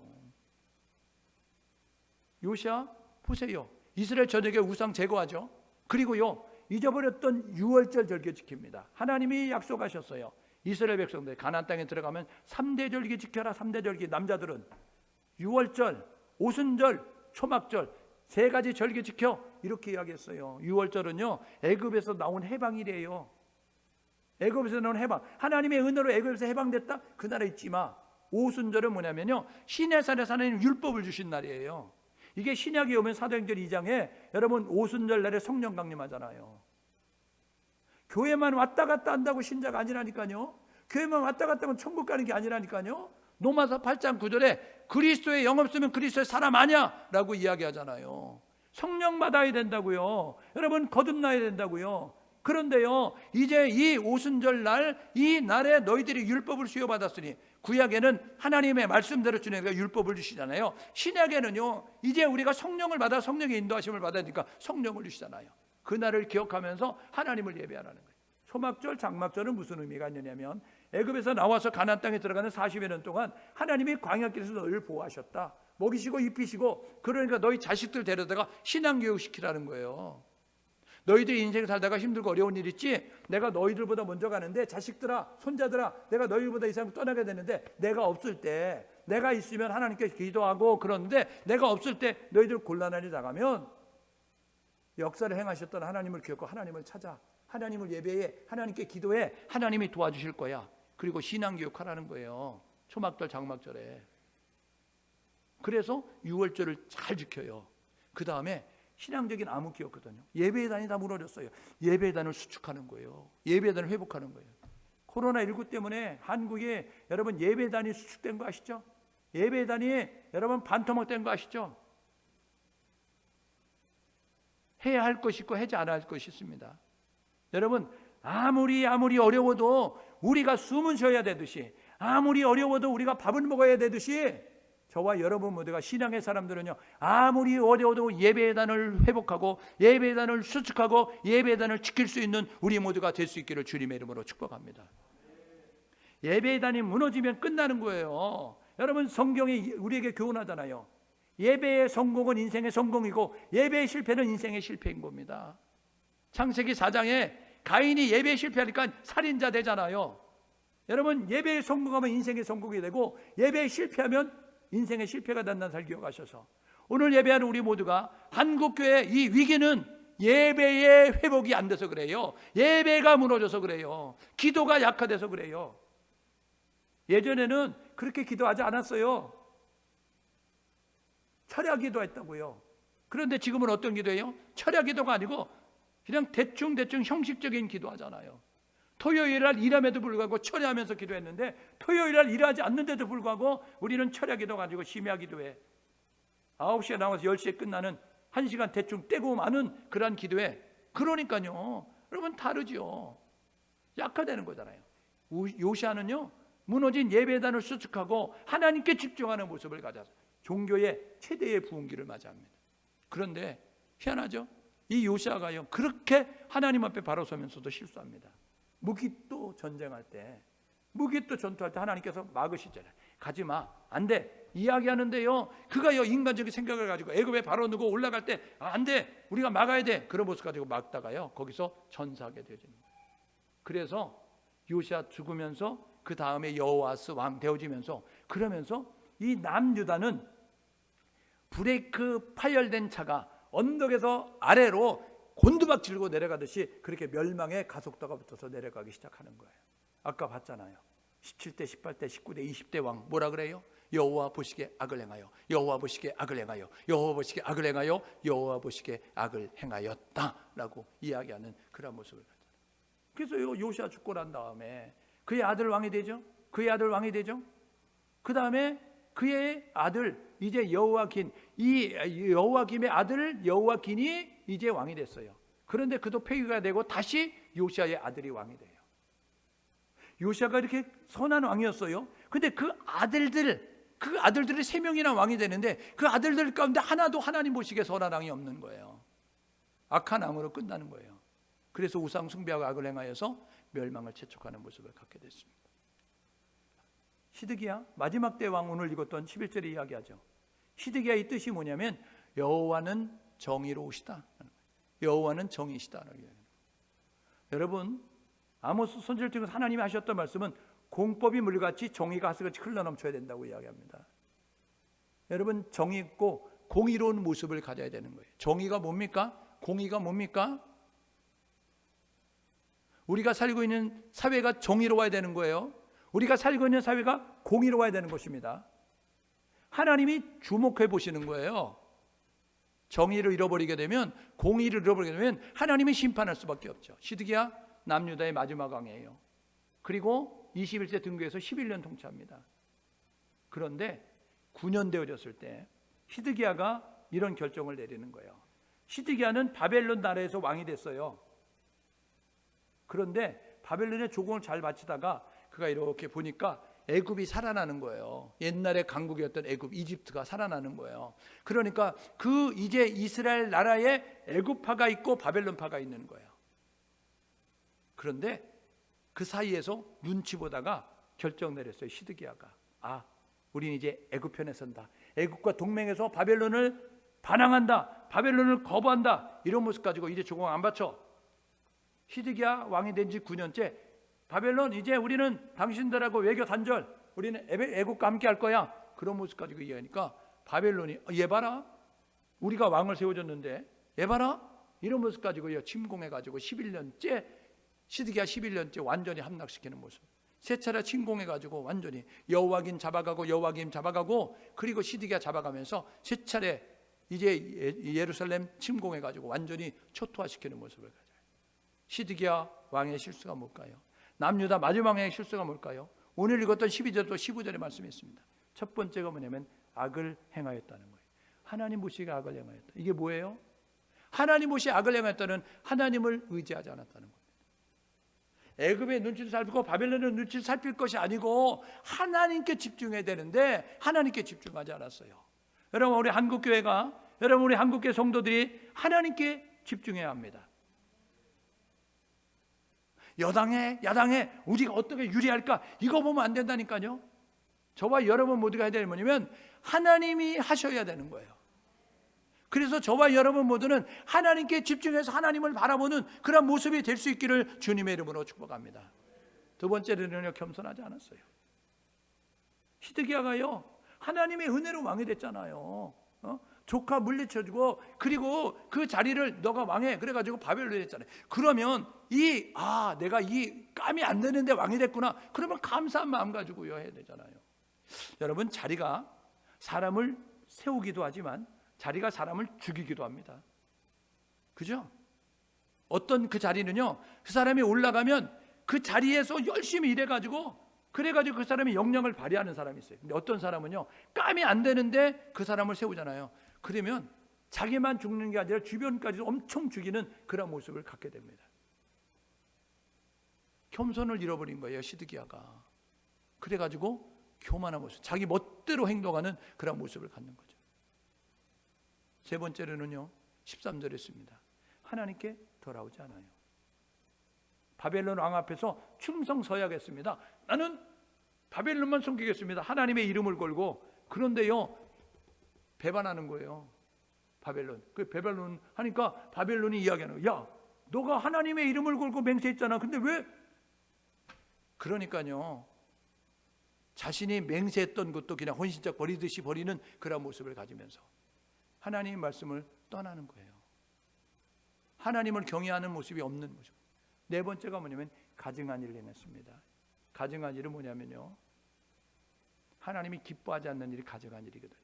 요시야 보세요. 이스라엘 전역에 우상 제거하죠. 그리고요, 잊어버렸던 유월절 절기 지킵니다. 하나님이 약속하셨어요. 이스라엘 백성들 가나안 땅에 들어가면 3대 절기 지켜라. 3대 절기. 남자들은 유월절, 오순절, 초막절 3가지 절기 지켜, 이렇게 이야기했어요. 유월절은요, 애굽에서 나온 해방이래요. 애굽에서 나온 해방, 하나님의 은혜로 애굽에서 해방됐다, 그 나라에 있지 마. 오순절은 뭐냐면요, 시내산에서 하나님 율법을 주신 날이에요. 이게 신약에 오면 사도행전 2장에 여러분 오순절 날에 성령 강림하잖아요. 교회만 왔다 갔다 한다고 신자가 아니라니까요. 교회만 왔다 갔다 하면 천국 가는 게 아니라니까요. 로마서 8장 9절에 그리스도의 영 없으면 그리스도의 사람 아니야 라고 이야기하잖아요. 성령 받아야 된다고요. 여러분, 거듭나야 된다고요. 그런데요, 이제 이 오순절 날, 이 날에 너희들이 율법을 수여받았으니, 구약에는 하나님의 말씀대로 주님께서 율법을 주시잖아요. 신약에는요, 이제 우리가 성령을 받아 성령의 인도하심을 받으니까 성령을 주시잖아요. 그날을 기억하면서 하나님을 예배하라는 거예요. 초막절, 장막절은 무슨 의미가 있느냐면, 애굽에서 나와서 가나안 땅에 들어가는 40여 년 동안 하나님이 광야길에서 너희를 보호하셨다. 먹이시고 입히시고, 그러니까 너희 자식들 데려다가 신앙교육 시키라는 거예요. 너희들 인생 살다가 힘들고 어려운 일 있지? 내가 너희들보다 먼저 가는데, 자식들아, 손자들아, 내가 너희들보다 이상 떠나게 되는데, 내가 없을 때, 내가 있으면 하나님께 기도하고 그러는데, 내가 없을 때 너희들 곤란한 일 당하면 역사를 행하셨던 하나님을 기억하고 하나님을 찾아, 하나님을 예배해, 하나님께 기도해, 하나님이 도와주실 거야. 그리고 신앙교육하라는 거예요. 초막절, 장막절에. 그래서 유월절을 잘 지켜요. 그 다음에 신앙적인 암흑기였거든요. 예배단이 다 무너졌어요. 예배단을 수축하는 거예요. 예배단을 회복하는 거예요. 코로나19 때문에 한국에 여러분 예배단이 수축된 거 아시죠? 예배단이 여러분 반토막된 거 아시죠? 해야 할 것이 있고 하지 않아야 할 것이 있습니다. 여러분, 아무리 어려워도 우리가 숨은 쉬어야 되듯이, 아무리 어려워도 우리가 밥을 먹어야 되듯이, 저와 여러분 모두가 신앙의 사람들은요, 아무리 어려워도 예배단을 회복하고 예배단을 수축하고 예배단을 지킬 수 있는 우리 모두가 될 수 있기를 주님의 이름으로 축복합니다. 예배단이 무너지면 끝나는 거예요. 여러분, 성경이 우리에게 교훈하잖아요. 예배의 성공은 인생의 성공이고 예배의 실패는 인생의 실패인 겁니다. 창세기 4장에 가인이 예배에 실패하니까 살인자 되잖아요. 여러분, 예배에 성공하면 인생의 성공이 되고 예배에 실패하면 인생의 실패가 된다는 사실 기억하셔서, 오늘 예배하는 우리 모두가, 한국교회의 이 위기는 예배의 회복이 안 돼서 그래요. 예배가 무너져서 그래요. 기도가 약화돼서 그래요. 예전에는 그렇게 기도하지 않았어요. 철야 기도했다고요. 그런데 지금은 어떤 기도예요? 철야 기도가 아니고 그냥 대충 형식적인 기도하잖아요. 토요일 날 일함에도 불구하고 철야하면서 기도했는데, 토요일 날 일하지 않는데도 불구하고 우리는 철야 기도 가지고 심야 기도해. 9시에 나와서 10시에 끝나는 1시간 대충 떼고 마는 그러한 기도에, 그러니까요, 여러분 다르죠. 약화되는 거잖아요. 요시아는요, 무너진 예배단을 수축하고 하나님께 집중하는 모습을 가져서 종교의 최대의 부흥기를 맞이합니다. 그런데 희한하죠? 이 요시아가요, 그렇게 하나님 앞에 바로 서면서도 실수합니다. 무기또 전쟁할 때, 무기또 전투할 때 하나님께서 막으시잖아요. 가지마, 안돼 이야기하는데요, 그가요 인간적인 생각을 가지고 애굽에 바로 누고 올라갈 때 안돼 우리가 막아야 돼, 그런 모습 가지고 막다가요 거기서 전사하게 되어지는 거예요. 그래서 요시야 죽으면서 그 다음에 여호아스 왕 되어지면서, 그러면서 이 남유다는 브레이크 파열된 차가 언덕에서 아래로 곤두박 질고 내려가듯이 그렇게 멸망의 가속도가 붙어서 내려가기 시작하는 거예요. 아까 봤잖아요. 17대, 18대, 19대, 20대 왕 뭐라 그래요? 여호와 보시기에 악을 행하여, 여호와 보시기에 악을 행하여, 여호와 보시기에 악을 행하여, 여호와 보시기에 악을 행하였다라고 이야기하는 그런 모습을 가져요. 그래서 요시야 죽고 난 다음에 그의 아들 왕이 되죠. 그의 아들 왕이 되죠. 그 다음에 그의 아들 이제 여호와긴, 이 여호와김의 아들 여호와긴이 이제 왕이 됐어요. 그런데 그도 폐위가 되고 다시 요시야의 아들이 왕이 돼요. 요시야가 이렇게 선한 왕이었어요. 근데 그 아들들이 3명이나 왕이 되는데 그 아들들 가운데 하나도 하나님 보시기에 선한 왕이 없는 거예요. 악한 왕으로 끝나는 거예요. 그래서 우상 숭배하고 악을 행하여서 멸망을 재촉하는 모습을 갖게 됐습니다. 시드기야 마지막 때 왕, 오늘 읽었던 11절에 이야기하죠. 시드기야의 뜻이 뭐냐면 여호와는 정의로우시다, 여호와는 정의시다. 여러분 아모스 선지자를 통해서 하나님이 하셨던 말씀은 공법이 물같이 정의가 하수같이 흘러넘쳐야 된다고 이야기합니다. 여러분 정의 있고 공의로운 모습을 가져야 되는 거예요. 정의가 뭡니까? 공의가 뭡니까? 우리가 살고 있는 사회가 정의로워야 되는 거예요. 우리가 살고 있는 사회가 공의로워야 되는 것입니다. 하나님이 주목해 보시는 거예요. 정의를 잃어버리게 되면, 공의를 잃어버리게 되면 하나님이 심판할 수밖에 없죠. 시드기야 남유다의 마지막 왕이에요. 그리고 21세 등극해서 11년 통치합니다. 그런데 9년 되어졌을 때 시드기야가 이런 결정을 내리는 거예요. 시드기야는 바벨론 나라에서 왕이 됐어요. 그런데 바벨론의 조공을 잘 바치다가 그가 이렇게 보니까 애굽이 살아나는 거예요. 옛날에 강국이었던 애굽, 이집트가 살아나는 거예요. 그러니까 그 이제 이스라엘 나라에 애굽파가 있고 바벨론파가 있는 거예요. 그런데 그 사이에서 눈치 보다가 결정 내렸어요. 시드기야가 우린 이제 애굽 편에 선다. 애굽과 동맹해서 바벨론을 반항한다, 바벨론을 거부한다, 이런 모습 가지고 이제 조공 안 바쳐. 시드기야 왕이 된 지 9년째 바벨론 이제 우리는 당신들하고 외교 단절, 우리는 애국과 함께 할 거야, 그런 모습 가지고 이야기하니까 바벨론이 얘 봐라, 우리가 왕을 세워줬는데 얘 봐라, 이런 모습 가지고 침공해가지고 11년째 시드기야 11년째 완전히 함락시키는 모습. 세 차례 침공해가지고 완전히 여호와긴 잡아가고 여호와김 잡아가고, 그리고 시드기야 잡아가면서 세 차례 이제 예루살렘 침공해가지고 완전히 초토화시키는 모습을 가져요. 시드기야 왕의 실수가 뭘까요? 남유다 마지막 왕의 실수가 뭘까요? 오늘 읽었던 12절도 15절에 말씀이 있습니다. 첫 번째가 뭐냐면 악을 행하였다는 거예요. 하나님 보시기에 악을 행하였다. 이게 뭐예요? 하나님 보시기에 악을 행하였다는 하나님을 의지하지 않았다는 겁니다. 애굽의 눈치를 살피고 바벨론의 눈치를 살필 것이 아니고 하나님께 집중해야 되는데 하나님께 집중하지 않았어요. 여러분 우리 한국교회가, 여러분 우리 한국교회 성도들이 하나님께 집중해야 합니다. 여당에 야당에 우리가 어떻게 유리할까, 이거 보면 안 된다니까요. 저와 여러분 모두가 해야 될 뭐냐면 하나님이 하셔야 되는 거예요. 그래서 저와 여러분 모두는 하나님께 집중해서 하나님을 바라보는 그런 모습이 될 수 있기를 주님의 이름으로 축복합니다. 두 번째로는요, 겸손하지 않았어요. 시드기야가요 하나님의 은혜로 왕이 됐잖아요. 조카 물리쳐주고 그리고 그 자리를 너가 왕해 그래가지고 바벨론에 했잖아요. 그러면 내가 이 깜이 안 되는데 왕이 됐구나, 그러면 감사한 마음 가지고 해야 되잖아요. 여러분 자리가 사람을 세우기도 하지만 자리가 사람을 죽이기도 합니다. 그죠? 어떤 그 자리는요, 그 사람이 올라가면 그 자리에서 열심히 일해가지고 그래가지고 그 사람이 역량을 발휘하는 사람이 있어요. 근데 어떤 사람은요 깜이 안 되는데 그 사람을 세우잖아요. 그러면 자기만 죽는 게 아니라 주변까지도 엄청 죽이는 그런 모습을 갖게 됩니다. 겸손을 잃어버린 거예요, 시드기야가. 그래가지고 교만한 모습, 자기 멋대로 행동하는 그런 모습을 갖는 거죠. 세 번째로는요, 13절에 있습니다. 하나님께 돌아오지 않아요. 바벨론 왕 앞에서 충성서야겠습니다. 나는 바벨론만 섬기겠습니다. 하나님의 이름을 걸고. 그런데요, 배반하는 거예요. 바벨론. 그 배반론 하니까 바벨론이 이야기하는 거예요. 야, 너가 하나님의 이름을 걸고 맹세했잖아. 근데 왜? 그러니까요, 자신이 맹세했던 것도 그냥 헌신짝 버리듯이 버리는 그런 모습을 가지면서 하나님의 말씀을 떠나는 거예요. 하나님을 경외하는 모습이 없는 모습. 네 번째가 뭐냐면 가증한 일을 행했습니다. 가증한 일은 뭐냐면요, 하나님이 기뻐하지 않는 일이 가증한 일이거든요.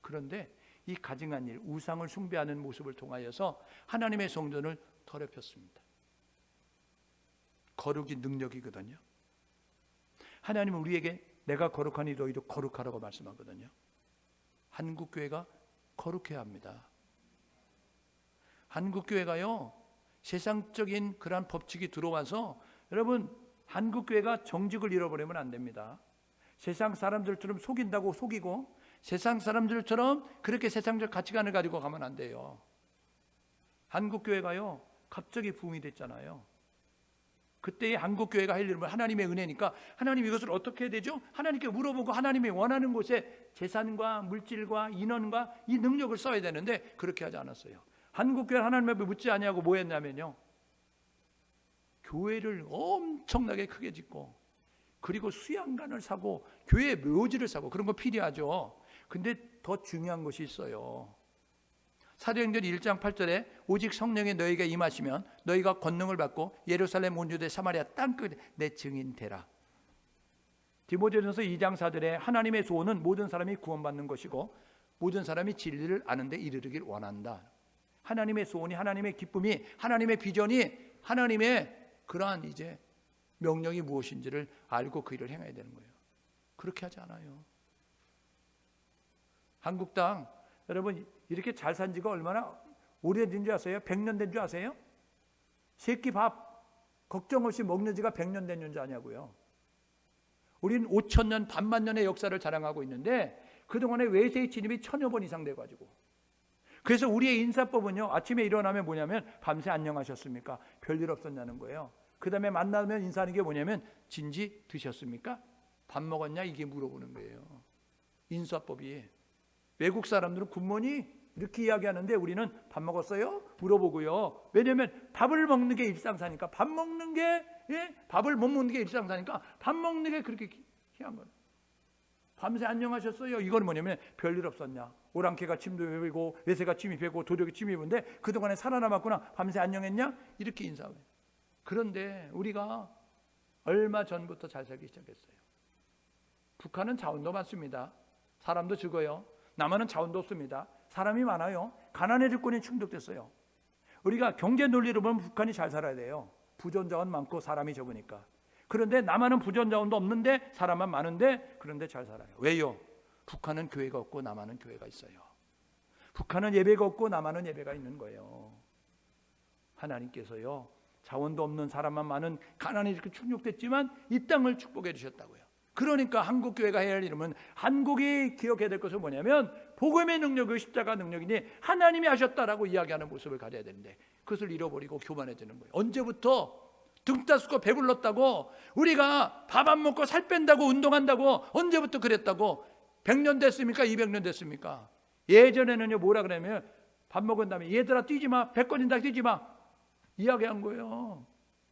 그런데 이 가증한 일, 우상을 숭배하는 모습을 통하여서 하나님의 성전을 더럽혔습니다. 거룩이 능력이거든요. 하나님은 우리에게 내가 거룩하니 너희도 거룩하라고 말씀하거든요. 한국교회가 거룩해야 합니다. 한국교회가요, 세상적인 그러한 법칙이 들어와서 여러분, 한국교회가 정직을 잃어버리면 안 됩니다. 세상 사람들처럼 속인다고 속이고 세상 사람들처럼 그렇게 세상적 가치관을 가지고 가면 안 돼요. 한국교회가요, 갑자기 붐이 됐잖아요. 그때의 한국교회가 할 일은 하나님의 은혜니까 하나님 이것을 어떻게 해야 되죠? 하나님께 물어보고 하나님이 원하는 곳에 재산과 물질과 인원과 이 능력을 써야 되는데 그렇게 하지 않았어요. 한국교회 하나님 앞에 묻지 아니하고 뭐 했냐면요, 교회를 엄청나게 크게 짓고 그리고 수양관을 사고 교회 묘지를 사고 그런 거 필요하죠. 근데 더 중요한 것이 있어요. 사도행전 1장 8절에 오직 성령이 너희에게 임하시면 너희가 권능을 받고 예루살렘 온 유대 사마리아 땅끝에 내 증인 되라. 디모데전서 2장 4절에 하나님의 소원은 모든 사람이 구원받는 것이고 모든 사람이 진리를 아는 데 이르르길 원한다. 하나님의 소원이, 하나님의 기쁨이, 하나님의 비전이, 하나님의 그러한 이제 명령이 무엇인지를 알고 그 일을 행해야 되는 거예요. 그렇게 하지 않아요. 한국 땅, 여러분 이렇게 잘 산 지가 얼마나 오래된 줄 아세요? 100년 된 줄 아세요? 새끼 밥 걱정 없이 먹는 지가 100년 된 줄 아냐고요. 우리는 5,000년, 반만 년의 역사를 자랑하고 있는데 그동안에 외세의 침입이 1000여 번 이상 돼가지고, 그래서 우리의 인사법은요, 아침에 일어나면 뭐냐면 밤새 안녕하셨습니까? 별일 없었냐는 거예요. 그 다음에 만나면 인사하는 게 뭐냐면 진지 드셨습니까? 밥 먹었냐? 이게 물어보는 거예요. 인사법이. 외국 사람들은 굿모닝 이렇게 이야기하는데 우리는 밥 먹었어요? 물어보고요. 왜냐하면 밥을 먹는 게 일상사니까. 밥 먹는 게, 밥을 못 먹는 게 일상사니까 밥 먹는 게 그렇게 희한 거예요. 밤새 안녕하셨어요? 이건 뭐냐면 별일 없었냐? 오랑캐가 침입하고 외세가 침입하고 도적이 침입했는데 그동안에 살아남았구나. 밤새 안녕했냐? 이렇게 인사해요. 그런데 우리가 얼마 전부터 잘 살기 시작했어요. 북한은 자원도 많습니다. 사람도 적어요. 남한은 자원도 없습니다. 사람이 많아요. 가난의 조건이 충족됐어요. 우리가 경제 논리로 보면 북한이 잘 살아야 돼요. 부전자원 많고 사람이 적으니까. 그런데 남한은 부전자원도 없는데 사람만 많은데 그런데 잘 살아요. 왜요? 북한은 교회가 없고 남한은 교회가 있어요. 북한은 예배가 없고 남한은 예배가 있는 거예요. 하나님께서요, 자원도 없는 사람만 많은 가난이 이렇게 충족됐지만 이 땅을 축복해 주셨다고요. 그러니까 한국교회가 해야 할 일은, 한국이 기억해야 될 것은 뭐냐면 복음의 능력이 십자가 능력이니 하나님이 하셨다라고 이야기하는 모습을 가져야 되는데 그것을 잃어버리고 교만해지는 거예요. 언제부터 등 따스고 배불렀다고 우리가 밥 안 먹고 살 뺀다고 운동한다고 언제부터 그랬다고? 100년 됐습니까? 200년 됐습니까? 예전에는요, 뭐라 그러냐면 밥 먹은 다음에 얘들아 뛰지 마, 배 꺼진다 뛰지 마 이야기한 거예요.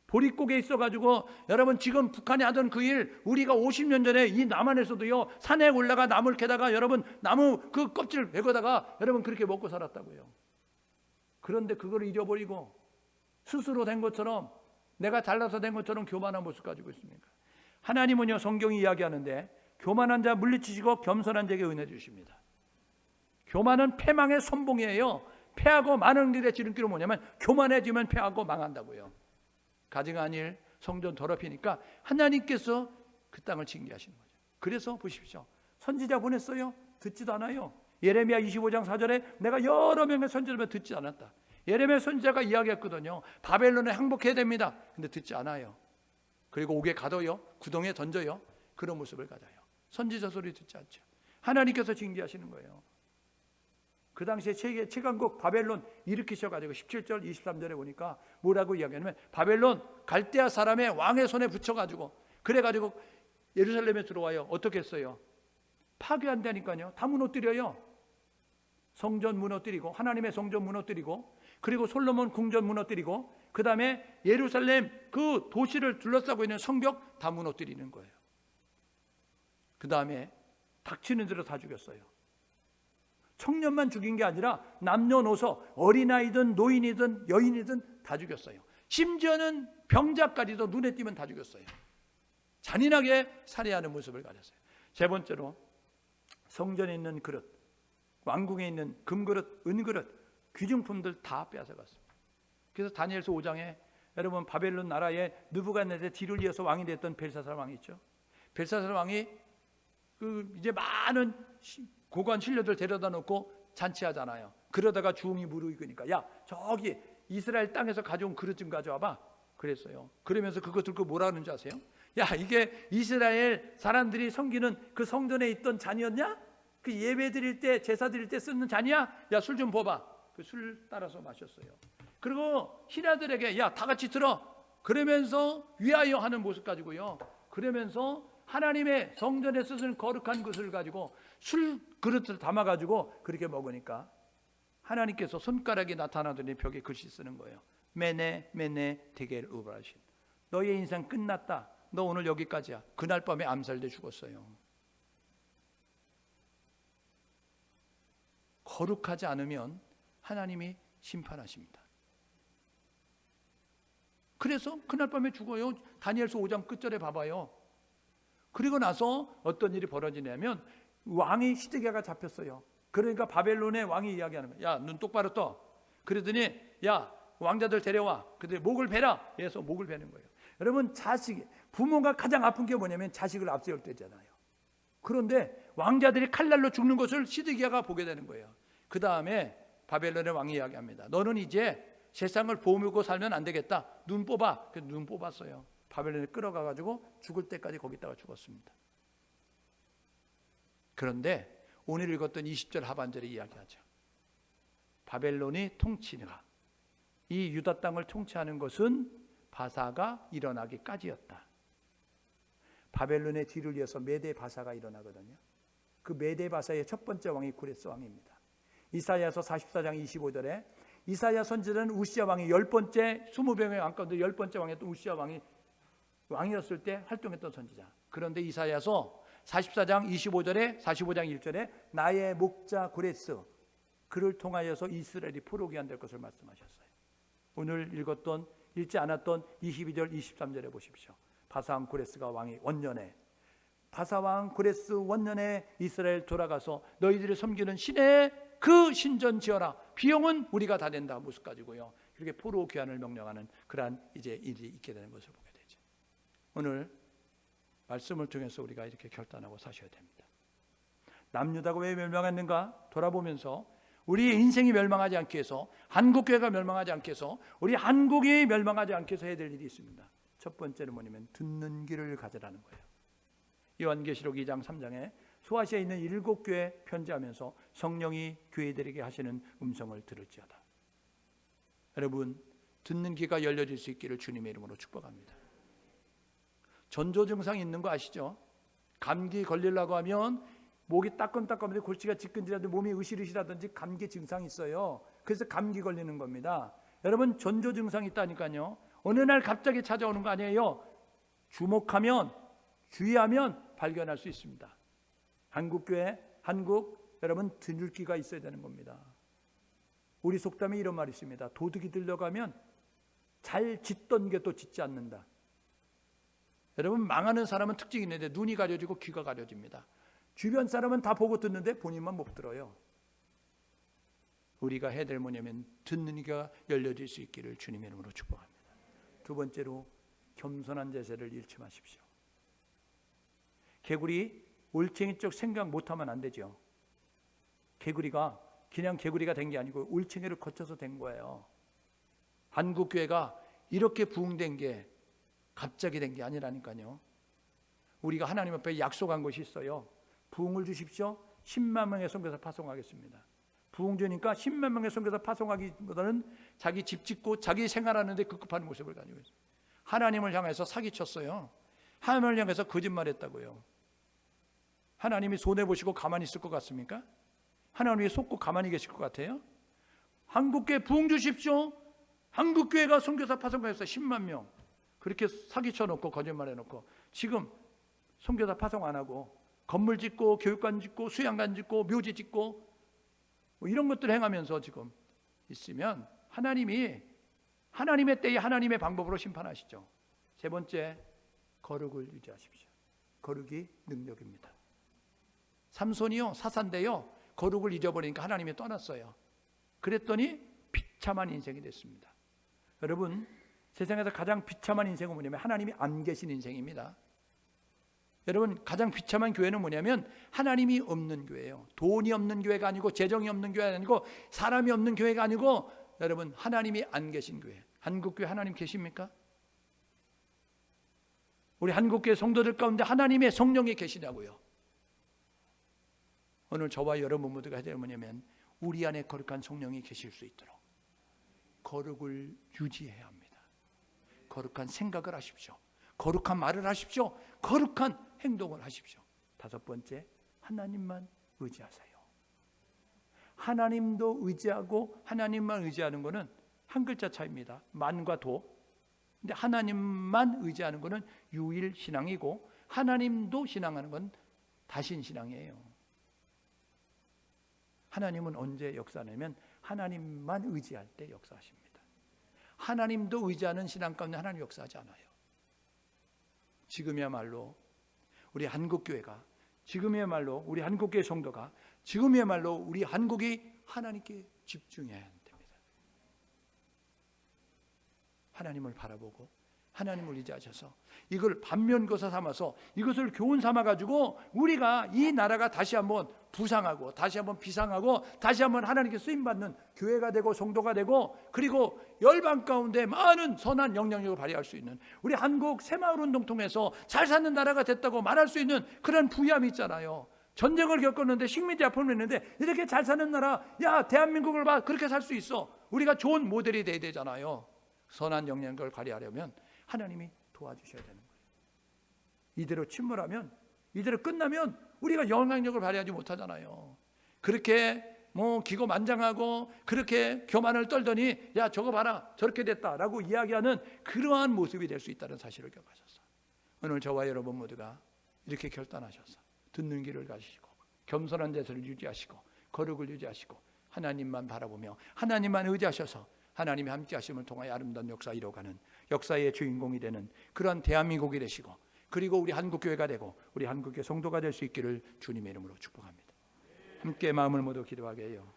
보릿고개 있어가지고 여러분 지금 북한이 하던 그 일 우리가 50년 전에 이 남한에서도요, 산에 올라가 나무를 캐다가 여러분 나무 그 껍질을 베거다가 여러분 그렇게 먹고 살았다고요. 그런데 그걸 잊어버리고 스스로 된 것처럼, 내가 잘나서 된 것처럼 교만한 모습 가지고 있습니까? 하나님은요, 성경이 이야기하는데 교만한 자 물리치시고 겸손한 자에게 은혜 주십니다. 교만은 패망의 선봉이에요. 패하고 많은 길의 지름길은 뭐냐면 교만해지면 패하고 망한다고요. 가증한 일, 성전 더럽히니까 하나님께서 그 땅을 징계하시는 거죠. 그래서 보십시오. 선지자 보냈어요. 듣지도 않아요. 예레미야 25장 4절에 내가 여러 명의 선지자를 듣지 않았다. 예레미야 선지자가 이야기했거든요. 바벨론에 항복해야 됩니다. 근데 듣지 않아요. 그리고 옥에 가둬요. 구덩이에 던져요. 그런 모습을 가져요. 선지자 소리 듣지 않죠. 하나님께서 징계하시는 거예요. 그 당시에 최강국 바벨론 일으키셔가지고 17절 23절에 보니까 뭐라고 이야기하냐면 바벨론 갈대아 사람의 왕의 손에 붙여가지고 그래가지고 예루살렘에 들어와요. 어떻게 했어요? 파괴한다니까요. 다 무너뜨려요. 성전 무너뜨리고, 하나님의 성전 무너뜨리고, 그리고 솔로몬 궁전 무너뜨리고, 그 다음에 예루살렘 그 도시를 둘러싸고 있는 성벽 다 무너뜨리는 거예요. 그 다음에 닥치는 대로 다 죽였어요. 청년만 죽인 게 아니라 남녀노소, 어린아이든 노인이든 여인이든 다 죽였어요. 심지어는 병자까지도 눈에 띄면 다 죽였어요. 잔인하게 살해하는 모습을 가졌어요. 세 번째로 성전에 있는 그릇, 왕궁에 있는 금그릇, 은그릇, 귀중품들 다 빼앗아갔습니다. 그래서 다니엘서 5장에 여러분 바벨론 나라에 느부갓네살 뒤를 이어서 왕이 됐던 벨사살 왕이 있죠. 벨사살 왕이 이제 많은 고관 신료들 데려다 놓고 잔치하잖아요. 그러다가 주웅이 무르익으니까 야 저기 이스라엘 땅에서 가져온 그릇 좀 가져와봐 그랬어요. 그러면서 그거 들고 뭐라 하는지 아세요? 야 이게 이스라엘 사람들이 섬기는 그 성전에 있던 잔이었냐? 그 예배 드릴 때 제사 드릴 때 쓰는 잔이야? 야 술 좀 부어봐. 그 술 따라서 마셨어요. 그리고 신하들에게 야 다 같이 들어 그러면서 위하여 하는 모습 가지고요. 그러면서 하나님의 성전에 쓰는 거룩한 것을 가지고 술 그릇을 담아가지고 그렇게 먹으니까 하나님께서 손가락이 나타나더니 벽에 글씨 쓰는 거예요. 메네 메네 데겔 우브라신, 너의 인생 끝났다. 너 오늘 여기까지야. 그날 밤에 암살돼 죽었어요. 거룩하지 않으면 하나님이 심판하십니다. 그래서 그날 밤에 죽어요. 다니엘서 5장 끝절에 봐봐요. 그리고 나서 어떤 일이 벌어지냐면 왕이 시드기야가 잡혔어요. 그러니까 바벨론의 왕이 이야기하는 거예요. 야, 눈 똑바로 떠. 그러더니 야, 왕자들 데려와. 그들이 목을 베라. 해서 목을 베는 거예요. 여러분 부모가 가장 아픈 게 뭐냐면 자식을 앞세울 때잖아요. 그런데 왕자들이 칼날로 죽는 것을 시드기야가 보게 되는 거예요. 그 다음에 바벨론의 왕이 이야기합니다. 너는 이제 세상을 보물고 살면 안 되겠다. 눈 뽑아. 그래서 눈 뽑았어요. 바벨론에 끌어가가지고 죽을 때까지 거기다가 죽었습니다. 그런데 오늘 읽었던 20절 하반절에 이야기하죠. 바벨론이 통치가 이 유다 땅을 통치하는 것은 바사가 일어나기까지였다. 바벨론의 뒤를 이어서 메대 바사가 일어나거든요. 그 메대 바사의 첫 번째 왕이 구레스 왕입니다. 이사야서 44장 25절에 이사야 선지자는 우시야 왕이 10번째 20명의 왕 가운데 10번째 왕이었던 우시야 왕이 왕이었을 때 활동했던 선지자. 그런데 이사야서 44장 25절에 45장 1절에 나의 목자 구레스 그를 통하여서 이스라엘이 포로기한 될 것을 말씀하셨어요. 오늘 읽지 않았던 22절 23절에 보십시오. 바사왕 구레스가 왕이 원년에 바사왕 구레스 원년에 이스라엘 돌아가서 너희들이 섬기는 신의 그 신전 지어라. 비용은 우리가 다 낸다. 모습 가지고요. 이렇게 포로 귀환을 명령하는 그러한 이제 일이 있게 되는 것을 보게 되죠. 오늘 말씀을 통해서 우리가 이렇게 결단하고 사셔야 됩니다. 남유다가 왜 멸망했는가 돌아보면서 우리의 인생이 멸망하지 않게 해서 한국교회가 멸망하지 않게 해서 우리 한국이 멸망하지 않게 해서 해야 될 일이 있습니다. 첫 번째는 뭐냐면 듣는 귀를 가져라는 거예요. 요한계시록 2장 3장에 소아시아에 있는 7교회 편지하면서 성령이 교회들에게 하시는 음성을 들을지어다. 여러분 듣는 귀가 열려질 수 있기를 주님의 이름으로 축복합니다. 전조 증상이 있는 거 아시죠? 감기 걸리려고 하면 목이 따끔따끔하든지 골치가 지끈지라든지 몸이 으실으실하든지 감기 증상이 있어요. 그래서 감기 걸리는 겁니다. 여러분 전조 증상이 있다니까요. 어느 날 갑자기 찾아오는 거 아니에요. 주목하면 주의하면 발견할 수 있습니다. 한국교회, 여러분 들을 귀가 있어야 되는 겁니다. 우리 속담에 이런 말이 있습니다. 도둑이 들려가면 잘 짓던 게 또 짓지 않는다. 여러분 망하는 사람은 특징이 있는데 눈이 가려지고 귀가 가려집니다. 주변 사람은 다 보고 듣는데 본인만 못 들어요. 우리가 해야 될 뭐냐면 듣는 귀가 열려질 수 있기를 주님의 이름으로 축복합니다. 두 번째로 겸손한 자세를 잃지 마십시오. 개구리 올챙이 쪽 생각 못하면 안 되죠. 개구리가 그냥 개구리가 된 게 아니고 올챙이를 거쳐서 된 거예요. 한국교회가 이렇게 부흥된 게 갑자기 된 게 아니라니까요. 우리가 하나님 앞에 약속한 것이 있어요. 부흥을 주십시오. 10만 명의 선교사 파송하겠습니다. 부흥 주니까 10만 명의 선교사 파송하기보다는 자기 집 짓고 자기 생활하는 데 급급한 모습을 가지고 있어요. 하나님을 향해서 사기쳤어요. 하나님을 향해서 거짓말했다고요. 하나님이 손해보시고 가만히 있을 것 같습니까? 하나님이 속고 가만히 계실 것 같아요? 한국교회 부흥 주십시오. 한국교회가 선교사 파송하였어요. 10만 명 그렇게 사기쳐놓고 거짓말해놓고 지금 선교사 파송 안 하고 건물 짓고 교육관 짓고 수양관 짓고 묘지 짓고 뭐 이런 것들 행하면서 지금 있으면 하나님이 하나님의 때에 하나님의 방법으로 심판하시죠. 세 번째, 거룩을 유지하십시오. 거룩이 능력입니다. 삼손이요 사산대요 거룩을 잊어버리니까 하나님이 떠났어요. 그랬더니 비참한 인생이 됐습니다. 여러분, 세상에서 가장 비참한 인생은 뭐냐면 하나님이 안 계신 인생입니다. 여러분, 가장 비참한 교회는 뭐냐면 하나님이 없는 교회예요. 돈이 없는 교회가 아니고 재정이 없는 교회가 아니고 사람이 없는 교회가 아니고 여러분, 하나님이 안 계신 교회. 한국교회 하나님 계십니까? 우리 한국교회 성도들 가운데 하나님의 성령이 계시냐고요. 오늘 저와 여러분 모두가 해야 될 뭐냐면 우리 안에 거룩한 성령이 계실 수 있도록 거룩을 유지해야 합니다. 거룩한 생각을 하십시오. 거룩한 말을 하십시오. 거룩한 행동을 하십시오. 다섯 번째, 하나님만 의지하세요. 하나님도 의지하고 하나님만 의지하는 것은 한 글자 차이입니다. 만과 도. 근데 하나님만 의지하는 것은 유일 신앙이고 하나님도 신앙하는 건 다신 신앙이에요. 하나님은 언제 역사하냐면 하나님만 의지할 때 역사하십니다. 하나님도 의지하는 신앙 가운데 하나님 역사하지 않아요. 지금이야말로 우리 한국교회가, 지금이야말로 우리 한국교회 성도가, 지금이야말로 우리 한국이 하나님께 집중해야 됩니다. 하나님을 바라보고 하나님을 의지하셔서 이걸 반면교사 삼아서 이것을 교훈 삼아가지고 우리가 이 나라가 다시 한번 부상하고 다시 한번 비상하고 다시 한번 하나님께 쓰임받는 교회가 되고 성도가 되고 그리고 열방 가운데 많은 선한 영향력을 발휘할 수 있는 우리 한국 새마을운동 통해서 잘 사는 나라가 됐다고 말할 수 있는 그런 부유함이 있잖아요. 전쟁을 겪었는데 식민지 아픔을 했는데 이렇게 잘 사는 나라, 야 대한민국을 봐, 그렇게 살 수 있어. 우리가 좋은 모델이 돼야 되잖아요. 선한 영향력을 발휘하려면 하나님이 도와주셔야 되는 거예요. 이대로 침몰하면, 이대로 끝나면 우리가 영향력을 발휘하지 못하잖아요. 그렇게 기고만장하고 그렇게 교만을 떨더니 야 저거 봐라 저렇게 됐다라고 이야기하는 그러한 모습이 될 수 있다는 사실을 기억하셔서 오늘 저와 여러분 모두가 이렇게 결단하셔서 듣는 길을 가시고 겸손한 자세를 유지하시고 거룩을 유지하시고 하나님만 바라보며 하나님만 의지하셔서 하나님이 함께 하심을 통하여 아름다운 역사 이뤄가는 역사의 주인공이 되는 그러한 대한민국이 되시고 그리고 우리 한국교회가 되고 우리 한국의 성도가 될 수 있기를 주님의 이름으로 축복합니다. 함께 마음을 모두 기도하게 해요.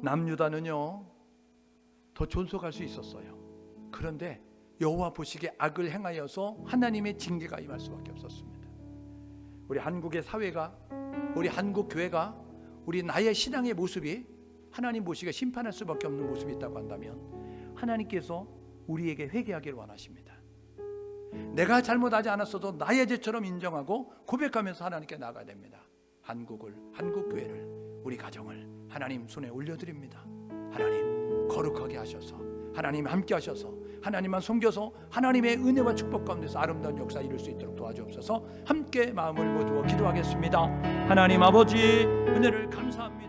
남유다는요 더 존속할 수 있었어요. 그런데 여호와 보시기에 악을 행하여서 하나님의 징계가 임할 수밖에 없었습니다. 우리 한국의 사회가, 우리 한국 교회가, 우리 나의 신앙의 모습이 하나님 보시기에 심판할 수밖에 없는 모습이 있다고 한다면 하나님께서 우리에게 회개하기를 원하십니다. 내가 잘못하지 않았어도 나의 죄처럼 인정하고 고백하면서 하나님께 나아가야 됩니다. 한국을, 한국교회를, 우리 가정을 하나님 손에 올려드립니다. 하나님 거룩하게 하셔서 하나님 함께 하셔서 하나님만 섬겨서 하나님의 은혜와 축복 가운데서 아름다운 역사 이룰 수 있도록 도와주옵소서. 함께 마음을 모두어 기도하겠습니다. 하나님 아버지 은혜를 감사합니다.